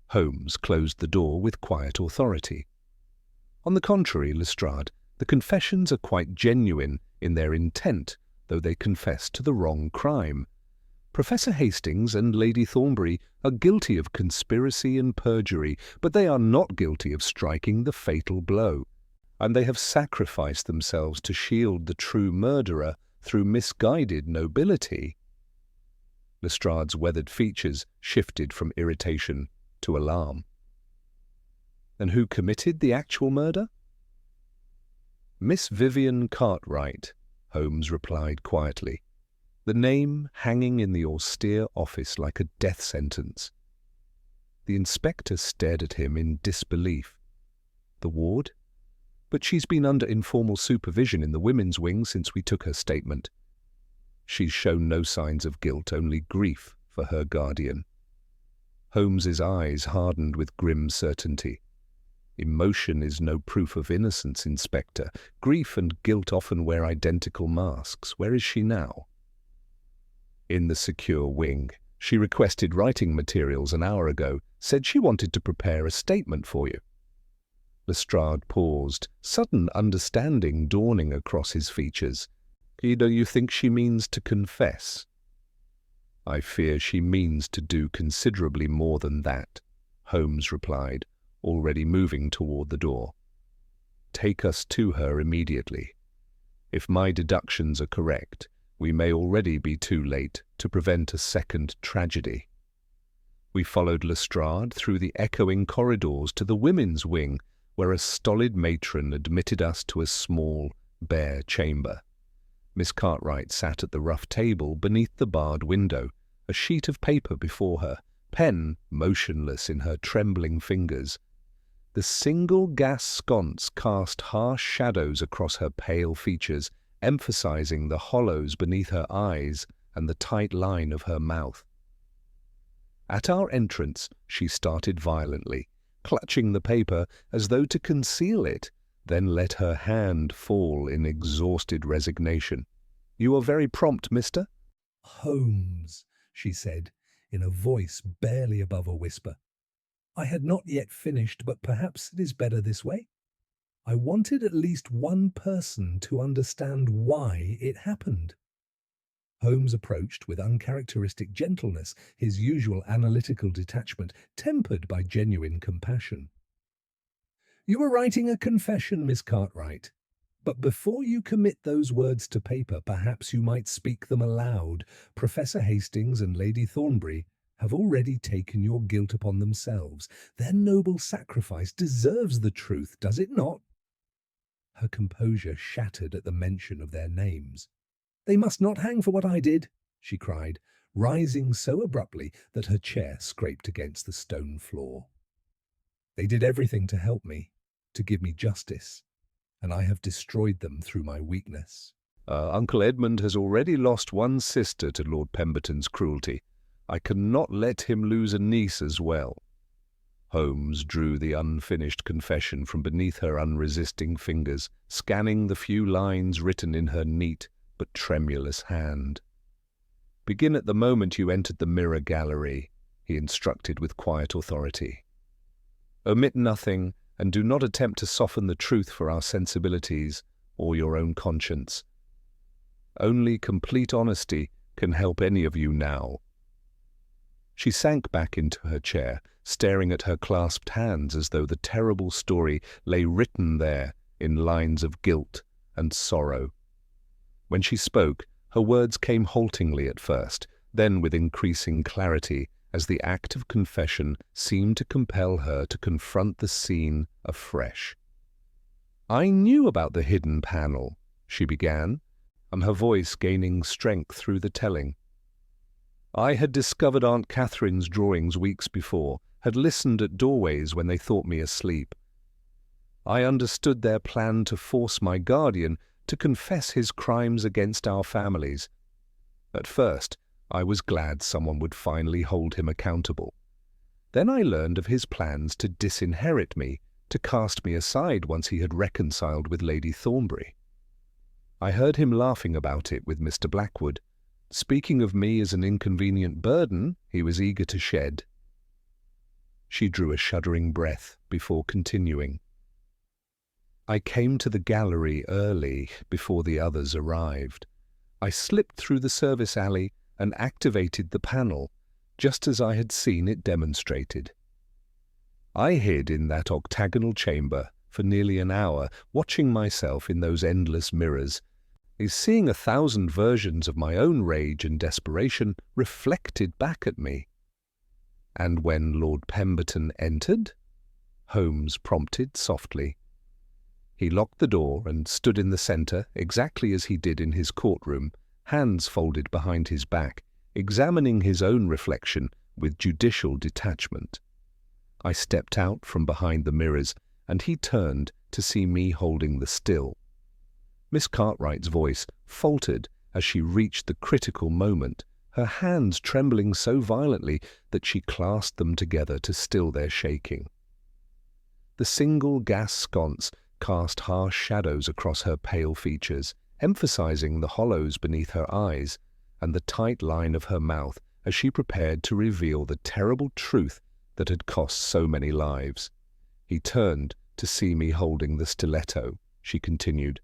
Speaker 1: Holmes closed the door with quiet authority. "On the contrary, Lestrade, the confessions are quite genuine in their intent, though they confess to the wrong crime. Professor Hastings and Lady Thornbury are guilty of conspiracy and perjury, but they are not guilty of striking the fatal blow, and they have sacrificed themselves to shield the true murderer through misguided nobility." Lestrade's weathered features shifted from irritation to alarm. "And who committed the actual murder?" "Miss Vivian Cartwright," Holmes replied quietly, the name hanging in the austere office like a death sentence. The inspector stared at him in disbelief. "The ward? But she's been under informal supervision in the women's wing since we took her statement. She's shown no signs of guilt, only grief for her guardian." Holmes's eyes hardened with grim certainty. "Emotion is no proof of innocence, Inspector. Grief and guilt often wear identical masks. Where is she now?" "In the secure wing. She requested writing materials an hour ago, said she wanted to prepare a statement for you." Lestrade paused, sudden understanding dawning across his features. "Do you think she means to confess?" "I fear she means to do considerably more than that," Holmes replied, already moving toward the door. "Take us to her immediately. If my deductions are correct, we may already be too late to prevent a second tragedy." We followed Lestrade through the echoing corridors to the women's wing, where a stolid matron admitted us to a small, bare chamber. Miss Cartwright sat at the rough table beneath the barred window, a sheet of paper before her, pen motionless in her trembling fingers. The single gas sconce cast harsh shadows across her pale features, emphasizing the hollows beneath her eyes and the tight line of her mouth. At our entrance, she started violently, clutching the paper as though to conceal it, then let her hand fall in exhausted resignation. "You are very prompt, mister."
Speaker 2: "Holmes," she said, in a voice barely above a whisper. "I had not yet finished, but perhaps it is better this way. I wanted at least one person to understand why it happened." Holmes approached with uncharacteristic gentleness, his usual analytical detachment tempered by genuine compassion. You were writing a confession, Miss Cartwright. But before you commit those words to paper, perhaps you might speak them aloud. Professor Hastings and Lady Thornbury have already taken your guilt upon themselves. Their noble sacrifice deserves the truth, does it not? Her composure shattered at the mention of their names. They must not hang for what I did, she cried, rising so abruptly that her chair scraped against the stone floor. They did everything to help me, to give me justice, and I have destroyed them through my weakness.
Speaker 1: Uncle Edmund has already lost one sister to Lord Pemberton's cruelty. I cannot let him lose a niece as well. Holmes drew the unfinished confession from beneath her unresisting fingers, scanning the few lines written in her neat but tremulous hand. "Begin at the moment you entered the mirror gallery," he instructed with quiet authority. "Omit nothing, and do not attempt to soften the truth for our sensibilities or your own conscience. Only complete honesty can help any of you now." She sank back into her chair, staring at her clasped hands as though the terrible story lay written there in lines of guilt and sorrow. When she spoke, her words came haltingly at first, then with increasing clarity, as the act of confession seemed to compel her to confront the scene afresh. "I knew about the hidden panel," she began, and her voice gaining strength through the telling. "I had discovered Aunt Catherine's drawings weeks before, had listened at doorways when they thought me asleep. I understood their plan to force my guardian to confess his crimes against our families. At first, I was glad someone would finally hold him accountable. Then I learned of his plans to disinherit me, to cast me aside once he had reconciled with Lady Thornbury. I heard him laughing about it with Mr. Blackwood, speaking of me as an inconvenient burden he was eager to shed." She drew a shuddering breath before continuing. "I came to the gallery early, before the others arrived. I slipped through the service alley and activated the panel, just as I had seen it demonstrated. I hid in that octagonal chamber for nearly an hour, watching myself in those endless mirrors, seeing 1,000 versions of my own rage and desperation reflected back at me." "And when Lord Pemberton entered?" Holmes prompted softly. "He locked the door and stood in the centre, exactly as he did in his courtroom, hands folded behind his back, examining his own reflection with judicial detachment. I stepped out from behind the mirrors, and he turned to see me holding the still." Miss Cartwright's voice faltered as she reached the critical moment, her hands trembling so violently that she clasped them together to still their shaking. The single gas sconce cast harsh shadows across her pale features, emphasizing the hollows beneath her eyes and the tight line of her mouth as she prepared to reveal the terrible truth that had cost so many lives. "He turned to see me holding the stiletto," she continued,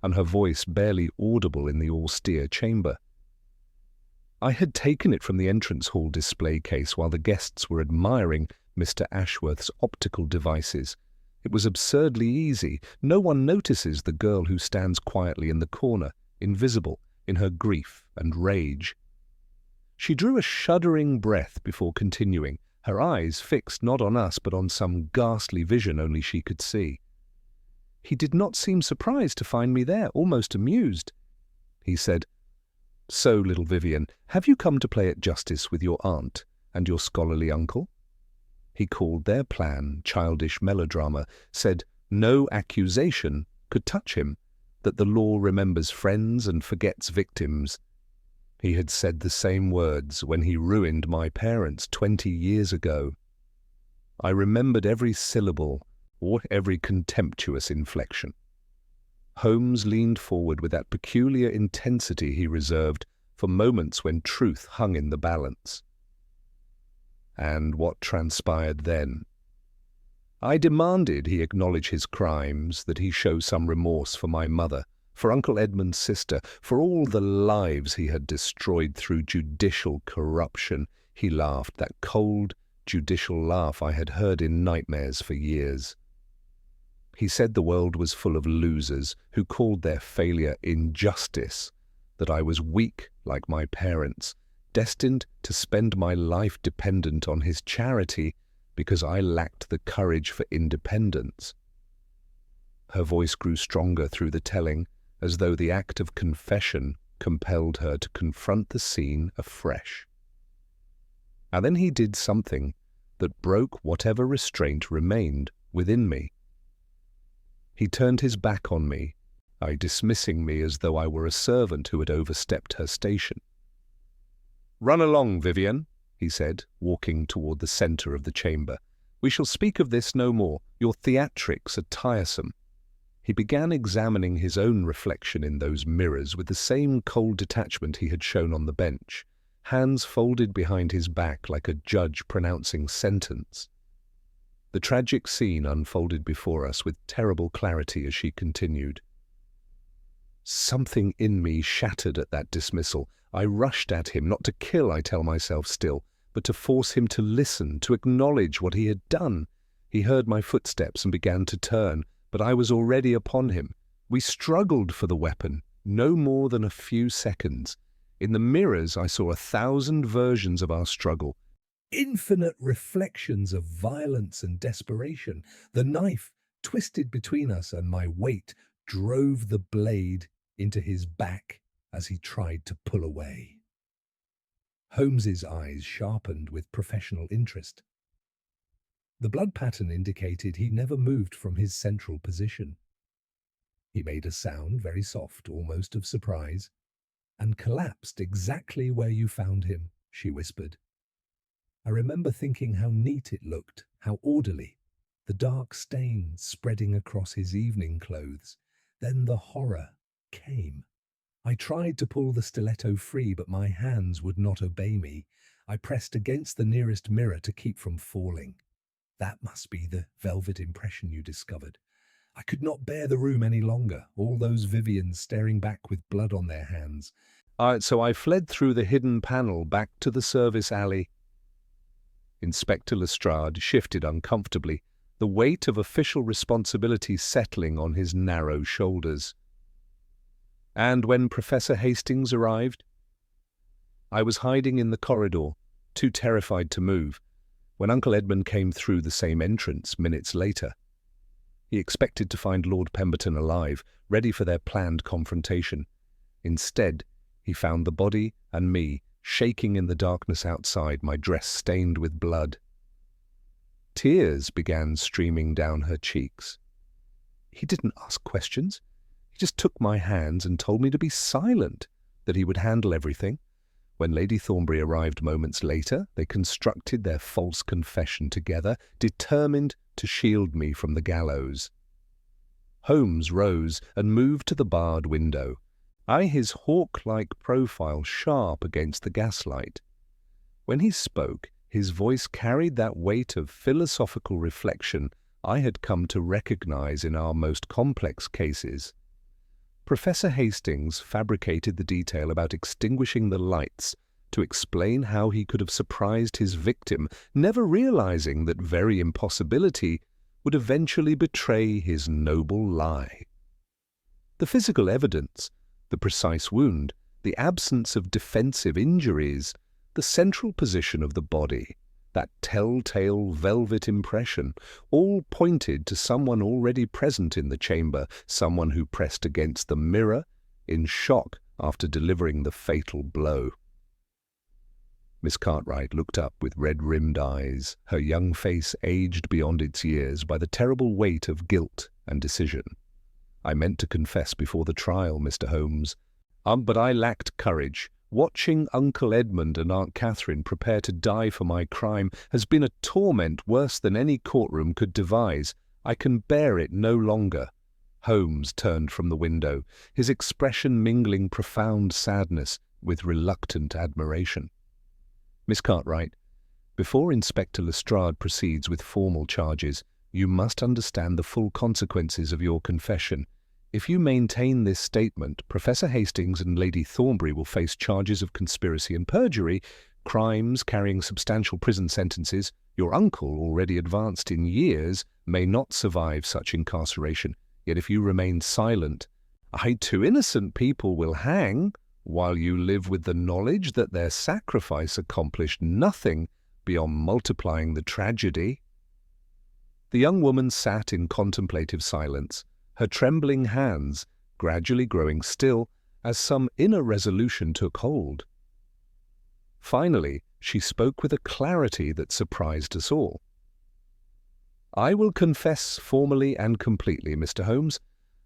Speaker 1: and her voice barely audible in the austere chamber. "I had taken it from the entrance hall display case while the guests were admiring Mr. Ashworth's optical devices. It was absurdly easy. No one notices the girl who stands quietly in the corner, invisible in her grief and rage." She drew a shuddering breath before continuing, her eyes fixed not on us but on some ghastly vision only she could see. "He did not seem surprised to find me there, almost amused. He said, 'So, little Vivian, have you come to play at justice with your aunt and your scholarly uncle?' He called their plan childish melodrama, said no accusation could touch him, that the law remembers friends and forgets victims. He had said the same words when he ruined my parents 20 years ago. I remembered every syllable or every contemptuous inflection." Holmes leaned forward with that peculiar intensity he reserved for moments when truth hung in the balance. "And what transpired then?" "I demanded he acknowledge his crimes, that he show some remorse for my mother, for Uncle Edmund's sister, for all the lives he had destroyed through judicial corruption." He laughed, that cold, judicial laugh I had heard in nightmares for years. He said the world was full of losers who called their failure injustice, that I was weak like my parents, destined to spend my life dependent on his charity because I lacked the courage for independence. Her voice grew stronger through the telling, as though the act of confession compelled her to confront the scene afresh. And then he did something that broke whatever restraint remained within me. He turned his back on me, dismissing me as though I were a servant who had overstepped her station. "Run along, Vivian," he said, walking toward the centre of the chamber. "We shall speak of this no more. Your theatrics are tiresome." He began examining his own reflection in those mirrors with the same cold detachment he had shown on the bench, hands folded behind his back like a judge pronouncing sentence. The tragic scene unfolded before us with terrible clarity as she continued. Something in me shattered at that dismissal. I rushed at him, not to kill, I tell myself still, but to force him to listen, to acknowledge what he had done. He heard my footsteps and began to turn, but I was already upon him. We struggled for the weapon, no more than a few seconds. In the mirrors I saw 1,000 versions of our struggle.
Speaker 2: Infinite reflections of violence and desperation. The knife twisted between us, and my weight drove the blade into his back as he tried to pull away. Holmes's eyes sharpened with professional interest. The blood pattern indicated he never moved from his central position. He made a sound, very soft, almost of surprise, and collapsed exactly where you found him, she whispered. I remember thinking how neat it looked, how orderly, the dark stains spreading across his evening clothes. Then the horror came. I tried to pull the stiletto free, but my hands would not obey me. I pressed against the nearest mirror to keep from falling. That must be the velvet impression you discovered. I could not bear the room any longer, all those Vivians staring back with blood on their hands.
Speaker 1: So I fled through the hidden panel back to the service alley. Inspector Lestrade shifted uncomfortably, the weight of official responsibility settling on his narrow shoulders. And when Professor Hastings arrived? I was hiding in the corridor, too terrified to move, when Uncle Edmund came through the same entrance minutes later. He expected to find Lord Pemberton alive, ready for their planned confrontation. Instead, he found the body and me, shaking in the darkness outside, my dress stained with blood. Tears began streaming down her cheeks. He didn't ask questions. He just took my hands and told me to be silent, that he would handle everything. When Lady Thornbury arrived moments later, they constructed their false confession together, determined to shield me from the gallows. Holmes rose and moved to the barred window, his hawk-like profile sharp against the gaslight. When he spoke, his voice carried that weight of philosophical reflection I had come to recognize in our most complex cases. Professor Hastings fabricated the detail about extinguishing the lights to explain how he could have surprised his victim, never realizing that very impossibility would eventually betray his noble lie. The physical evidence, the precise wound, the absence of defensive injuries, the central position of the body, that telltale velvet impression, all pointed to someone already present in the chamber, someone who pressed against the mirror in shock after delivering the fatal blow. Miss Cartwright looked up with red-rimmed eyes, her young face aged beyond its years by the terrible weight of guilt and decision. I meant to confess before the trial, Mr. Holmes, but I lacked courage. Watching Uncle Edmund and Aunt Catherine prepare to die for my crime has been a torment worse than any courtroom could devise. I can bear it no longer. Holmes turned from the window, his expression mingling profound sadness with reluctant admiration. Miss Cartwright, before Inspector Lestrade proceeds with formal charges, you must understand the full consequences of your confession. If you maintain this statement, Professor Hastings and Lady Thornbury will face charges of conspiracy and perjury, crimes carrying substantial prison sentences. Your uncle, already advanced in years, may not survive such incarceration, yet if you remain silent, two innocent people will hang, while you live with the knowledge that their sacrifice accomplished nothing beyond multiplying the tragedy." The young woman sat in contemplative silence, her trembling hands gradually growing still as some inner resolution took hold. Finally, she spoke with a clarity that surprised us all. "I will confess formally and completely, Mr. Holmes.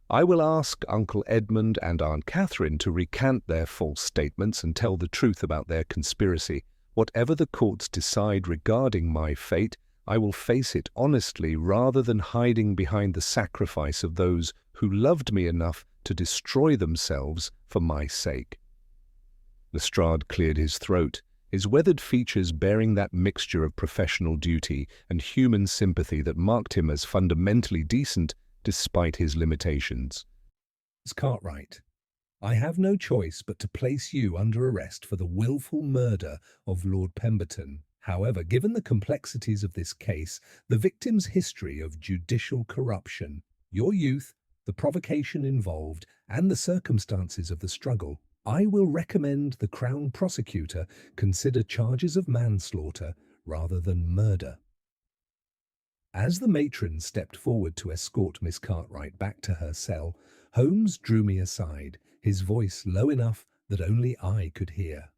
Speaker 1: I will ask Uncle Edmund and Aunt Catherine to recant their false statements and tell the truth about their conspiracy. Whatever the courts decide regarding my fate, I will face it honestly rather than hiding behind the sacrifice of those who loved me enough to destroy themselves for my sake." Lestrade cleared his throat, his weathered features bearing that mixture of professional duty and human sympathy that marked him as fundamentally decent despite his limitations.
Speaker 2: "Miss Cartwright, I have no choice but to place you under arrest for the willful murder of Lord Pemberton. However, given the complexities of this case, the victim's history of judicial corruption, your youth, the provocation involved, and the circumstances of the struggle, I will recommend the Crown Prosecutor consider charges of manslaughter rather than murder." As the matron stepped forward to escort Miss Cartwright back to her cell, Holmes drew me aside, his voice low enough that only I could hear.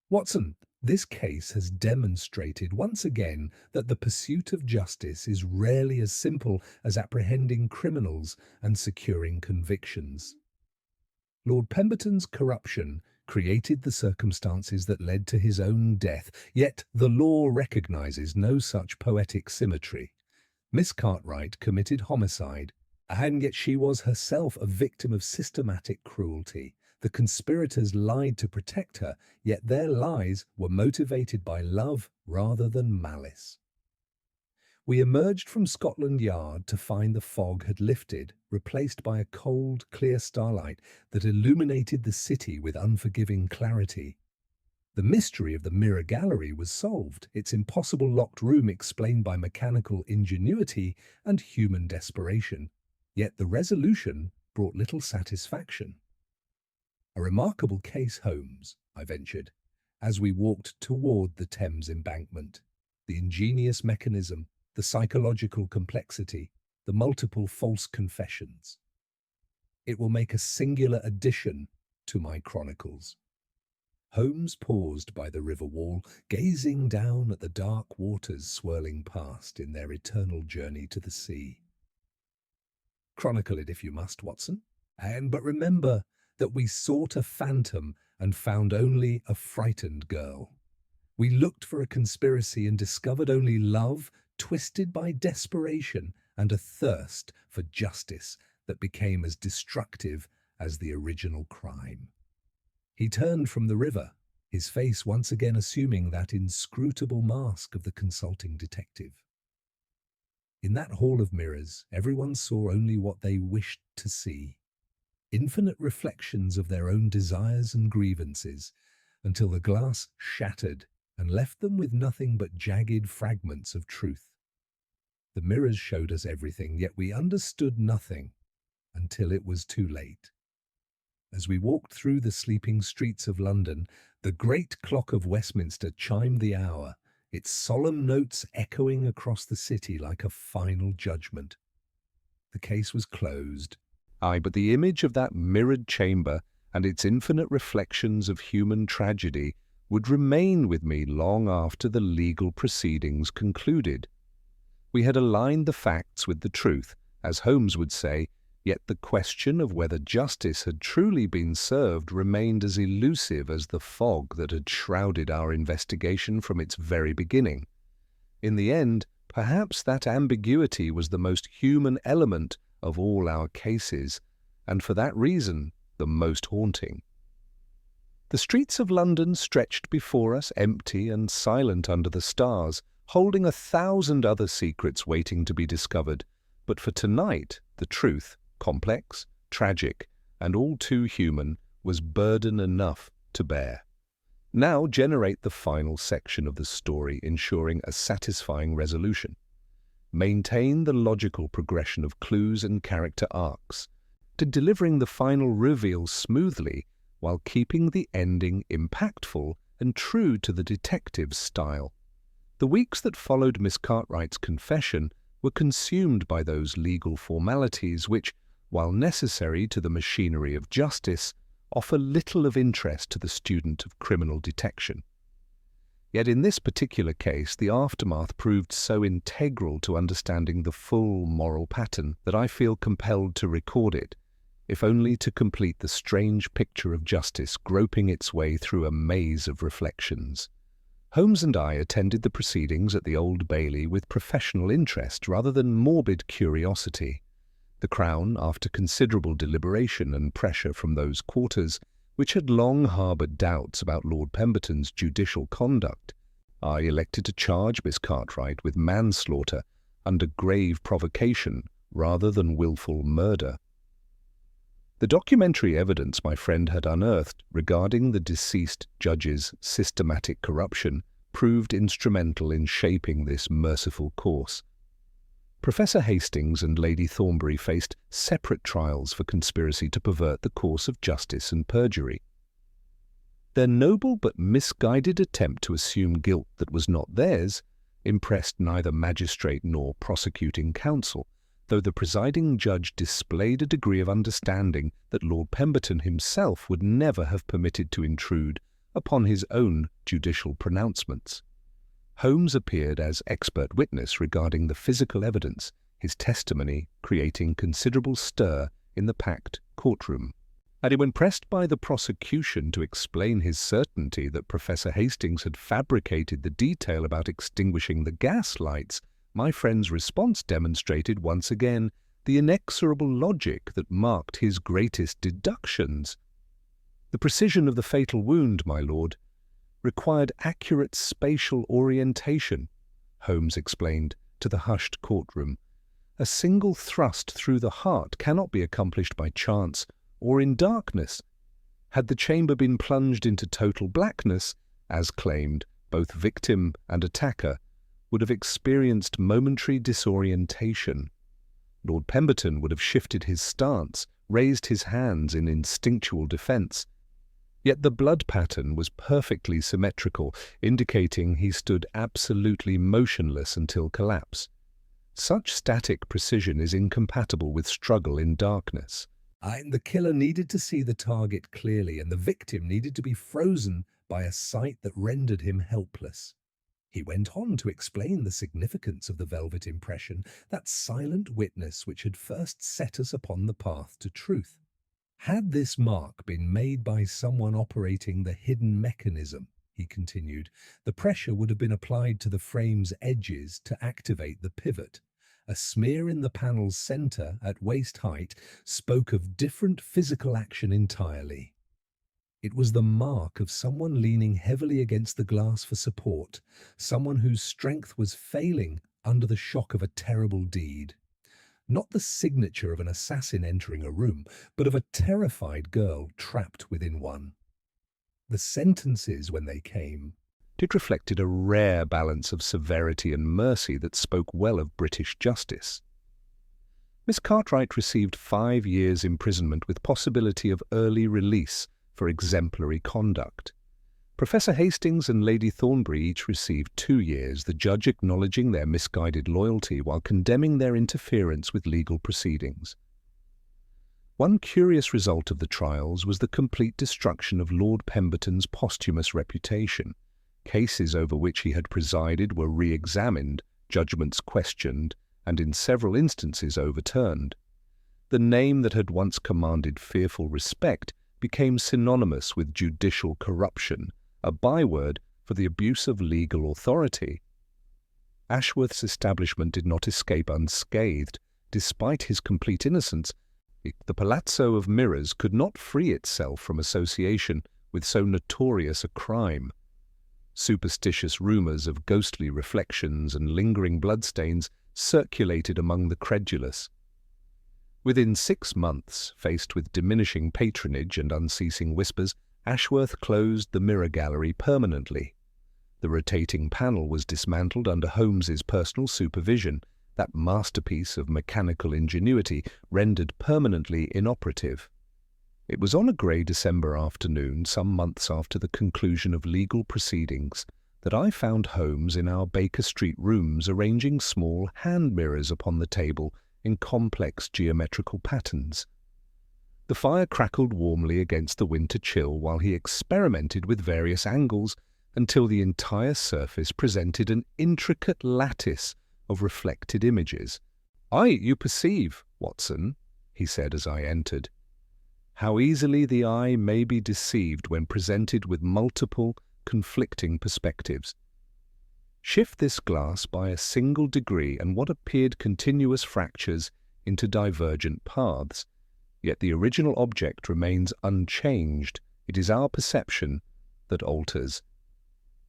Speaker 2: "Watson, this case has demonstrated once again that the pursuit of justice is rarely as simple as apprehending criminals and securing convictions. Lord Pemberton's corruption created the circumstances that led to his own death, yet the law recognizes no such poetic symmetry. Miss Cartwright committed homicide, and yet she was herself a victim of systematic cruelty. The conspirators lied to protect her, yet their lies were motivated by love rather than malice. We emerged from Scotland Yard to find the fog had lifted, replaced by a cold, clear starlight that illuminated the city with unforgiving clarity. The mystery of the mirror gallery was solved, its impossible locked room explained by mechanical ingenuity and human desperation. Yet the resolution brought little satisfaction. "A remarkable case, Holmes," I ventured, as we walked toward the Thames embankment. "The ingenious mechanism, the psychological complexity, the multiple false confessions. It will make a singular addition to my chronicles." Holmes paused by the river wall, gazing down at the dark waters swirling past in their eternal journey to the sea. "Chronicle it if you must, Watson, but remember that we sought a phantom and found only a frightened girl. We looked for a conspiracy and discovered only love, twisted by desperation and a thirst for justice that became as destructive as the original crime." He turned from the river, his face once again assuming that inscrutable mask of the consulting detective. In that hall of mirrors, everyone saw only what they wished to see. Infinite reflections of their own desires and grievances, until the glass shattered and left them with nothing but jagged fragments of truth. The mirrors showed us everything, yet we understood nothing until it was too late. As we walked through the sleeping streets of London, the great clock of Westminster chimed the hour, its solemn notes echoing across the city like a final judgment. The case was closed.
Speaker 1: Aye, but the image of that mirrored chamber and its infinite reflections of human tragedy would remain with me long after the legal proceedings concluded. We had aligned the facts with the truth, as Holmes would say, yet the question of whether justice had truly been served remained as elusive as the fog that had shrouded our investigation from its very beginning. In the end, perhaps that ambiguity was the most human element of all our cases, and for that reason, the most haunting. The streets of London stretched before us, empty and silent under the stars, holding 1,000 other secrets waiting to be discovered. But for tonight, the truth, complex, tragic, and all too human, was burden enough to bear. Now generate the final section of the story, ensuring a satisfying resolution. maintain the logical progression of clues and character arcs, to delivering the final reveal smoothly while keeping the ending impactful and true to the detective's style. The weeks that followed Miss Cartwright's confession were consumed by those legal formalities which, while necessary to the machinery of justice, offer little of interest to the student of criminal detection. Yet in this particular case, the aftermath proved so integral to understanding the full moral pattern that I feel compelled to record it, if only to complete the strange picture of justice groping its way through a maze of reflections. Holmes and I attended the proceedings at the Old Bailey with professional interest rather than morbid curiosity. The Crown, after considerable deliberation and pressure from those quarters, which had long harboured doubts about Lord Pemberton's judicial conduct, I elected to charge Miss Cartwright with manslaughter under grave provocation rather than wilful murder. The documentary evidence my friend had unearthed regarding the deceased judge's systematic corruption proved instrumental in shaping this merciful course. Professor Hastings and Lady Thornbury faced separate trials for conspiracy to pervert the course of justice and perjury. Their noble but misguided attempt to assume guilt that was not theirs impressed neither magistrate nor prosecuting counsel, though the presiding judge displayed a degree of understanding that Lord Pemberton himself would never have permitted to intrude upon his own judicial pronouncements. Holmes appeared as expert witness regarding the physical evidence, his testimony creating considerable stir in the packed courtroom. And when pressed by the prosecution to explain his certainty that Professor Hastings had fabricated the detail about extinguishing the gas lights, my friend's response demonstrated once again the inexorable logic that marked his greatest deductions. The precision of the fatal wound, my lord, required accurate spatial orientation, Holmes explained to the hushed courtroom. A single thrust through the heart cannot be accomplished by chance or in darkness. Had the chamber been plunged into total blackness, as claimed, both victim and attacker would have experienced momentary disorientation. Lord Pemberton would have shifted his stance, raised his hands in instinctual defence. Yet the blood pattern was perfectly symmetrical, indicating he stood absolutely motionless until collapse. Such static precision is incompatible with struggle in darkness.
Speaker 2: The killer needed to see the target clearly, and the victim needed to be frozen by a sight that rendered him helpless. He went on to explain the significance of the velvet impression, that silent witness which had first set us upon the path to truth. Had this mark been made by someone operating the hidden mechanism, he continued, the pressure would have been applied to the frame's edges to activate the pivot. A smear in the panel's center at waist height spoke of different physical action entirely. It was the mark of someone leaning heavily against the glass for support, someone whose strength was failing under the shock of a terrible deed. Not the signature of an assassin entering a room, but of a terrified girl trapped within one. The sentences, when they came,
Speaker 1: It reflected a rare balance of severity and mercy that spoke well of British justice. Miss Cartwright received 5 years' imprisonment with possibility of early release for exemplary conduct. Professor Hastings and Lady Thornbury each received 2 years, the judge acknowledging their misguided loyalty while condemning their interference with legal proceedings. One curious result of the trials was the complete destruction of Lord Pemberton's posthumous reputation. Cases over which he had presided were re-examined, judgments questioned, and in several instances overturned. The name that had once commanded fearful respect became synonymous with judicial corruption, a byword for the abuse of legal authority. Ashworth's establishment did not escape unscathed. Despite his complete innocence, the Palazzo of Mirrors could not free itself from association with so notorious a crime. Superstitious rumours of ghostly reflections and lingering bloodstains circulated among the credulous. Within 6 months, faced with diminishing patronage and unceasing whispers, Ashworth closed the mirror gallery permanently. The rotating panel was dismantled under Holmes's personal supervision, that masterpiece of mechanical ingenuity rendered permanently inoperative. It was on a grey December afternoon, some months after the conclusion of legal proceedings, that I found Holmes in our Baker Street rooms arranging small hand mirrors upon the table in complex geometrical patterns. The fire crackled warmly against the winter chill while he experimented with various angles until the entire surface presented an intricate lattice of reflected images. You perceive, Watson," he said as I entered, "how easily the eye may be deceived when presented with multiple, conflicting perspectives. Shift this glass by a single degree and what appeared continuous fractures into divergent paths. Yet the original object remains unchanged. It is our perception that alters."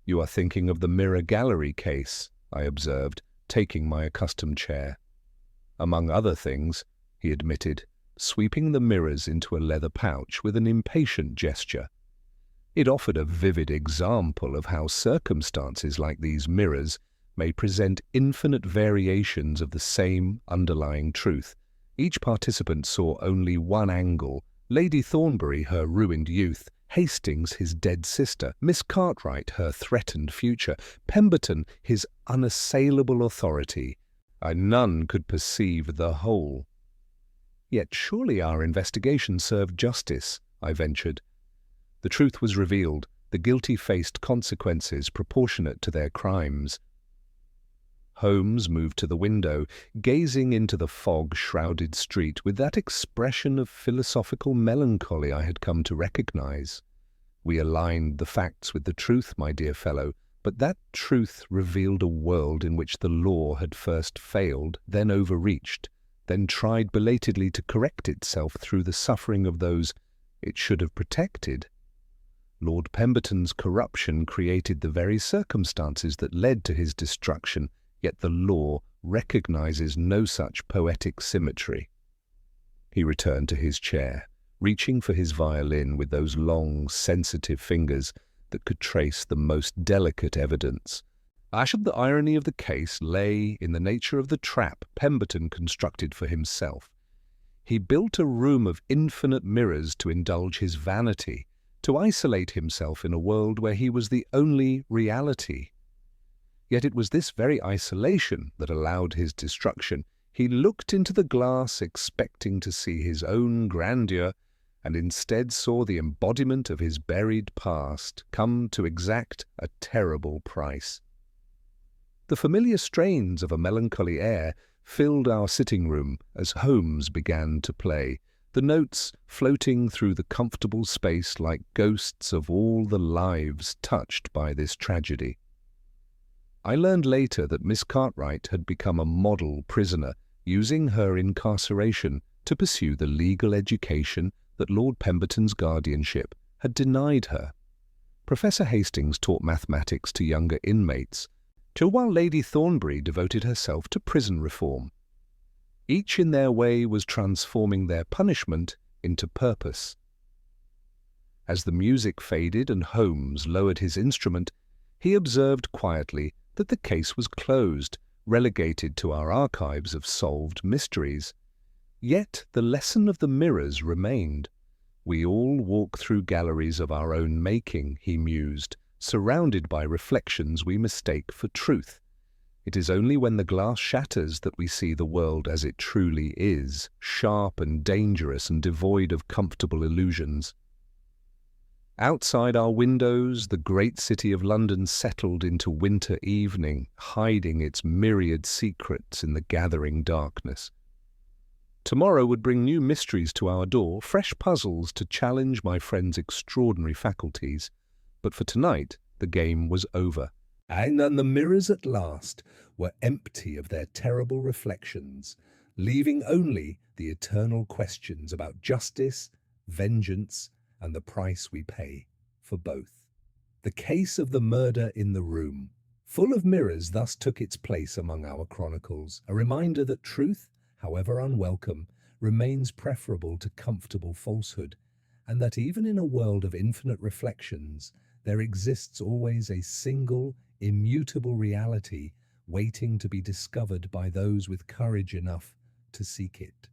Speaker 1: "You are thinking of the mirror gallery case," I observed, taking my accustomed chair. "Among other things," he admitted, sweeping the mirrors into a leather pouch with an impatient gesture. It offered a vivid example of how circumstances like these mirrors may present infinite variations of the same underlying truth. Each participant saw only one angle: Lady Thornbury, her ruined youth; Hastings, his dead sister; Miss Cartwright, her threatened future; Pemberton, his unassailable authority. And none could perceive the whole. "Yet surely our investigation served justice," I ventured. The truth was revealed. The guilty faced consequences proportionate to their crimes. Holmes moved to the window, gazing into the fog-shrouded street with that expression of philosophical melancholy I had come to recognize. "We aligned the facts with the truth, my dear fellow, but that truth revealed a world in which the law had first failed, then overreached, then tried belatedly to correct itself through the suffering of those it should have protected. Lord Pemberton's corruption created the very circumstances that led to his destruction, yet the law recognizes no such poetic symmetry." He returned to his chair, reaching for his violin with those long, sensitive fingers that could trace the most delicate evidence. The irony of the case lay in the nature of the trap Pemberton constructed for himself. He built a room of infinite mirrors to indulge his vanity, to isolate himself in a world where he was the only reality. Yet it was this very isolation that allowed his destruction. He looked into the glass expecting to see his own grandeur, and instead saw the embodiment of his buried past come to exact a terrible price. The familiar strains of a melancholy air filled our sitting room as Holmes began to play, the notes floating through the comfortable space like ghosts of all the lives touched by this tragedy. I learned later that Miss Cartwright had become a model prisoner, using her incarceration to pursue the legal education that Lord Pemberton's guardianship had denied her. Professor Hastings taught mathematics to younger inmates, while Lady Thornbury devoted herself to prison reform. Each in their way was transforming their punishment into purpose. As the music faded and Holmes lowered his instrument, he observed quietly that the case was closed, relegated to our archives of solved mysteries. Yet the lesson of the mirrors remained. We all walk through galleries of our own making, he mused, surrounded by reflections we mistake for truth. It is only when the glass shatters that we see the world as it truly is, sharp and dangerous and devoid of comfortable illusions. Outside our windows, the great city of London settled into winter evening, hiding its myriad secrets in the gathering darkness. Tomorrow would bring new mysteries to our door, fresh puzzles to challenge my friend's extraordinary faculties. But for tonight, the game was over.
Speaker 2: And then the mirrors at last were empty of their terrible reflections, leaving only the eternal questions about justice, vengeance, and the price we pay for both. The case of the murder in the room, full of mirrors, thus took its place among our chronicles, a reminder that truth, however unwelcome, remains preferable to comfortable falsehood, and that even in a world of infinite reflections, there exists always a single, immutable reality waiting to be discovered by those with courage enough to seek it.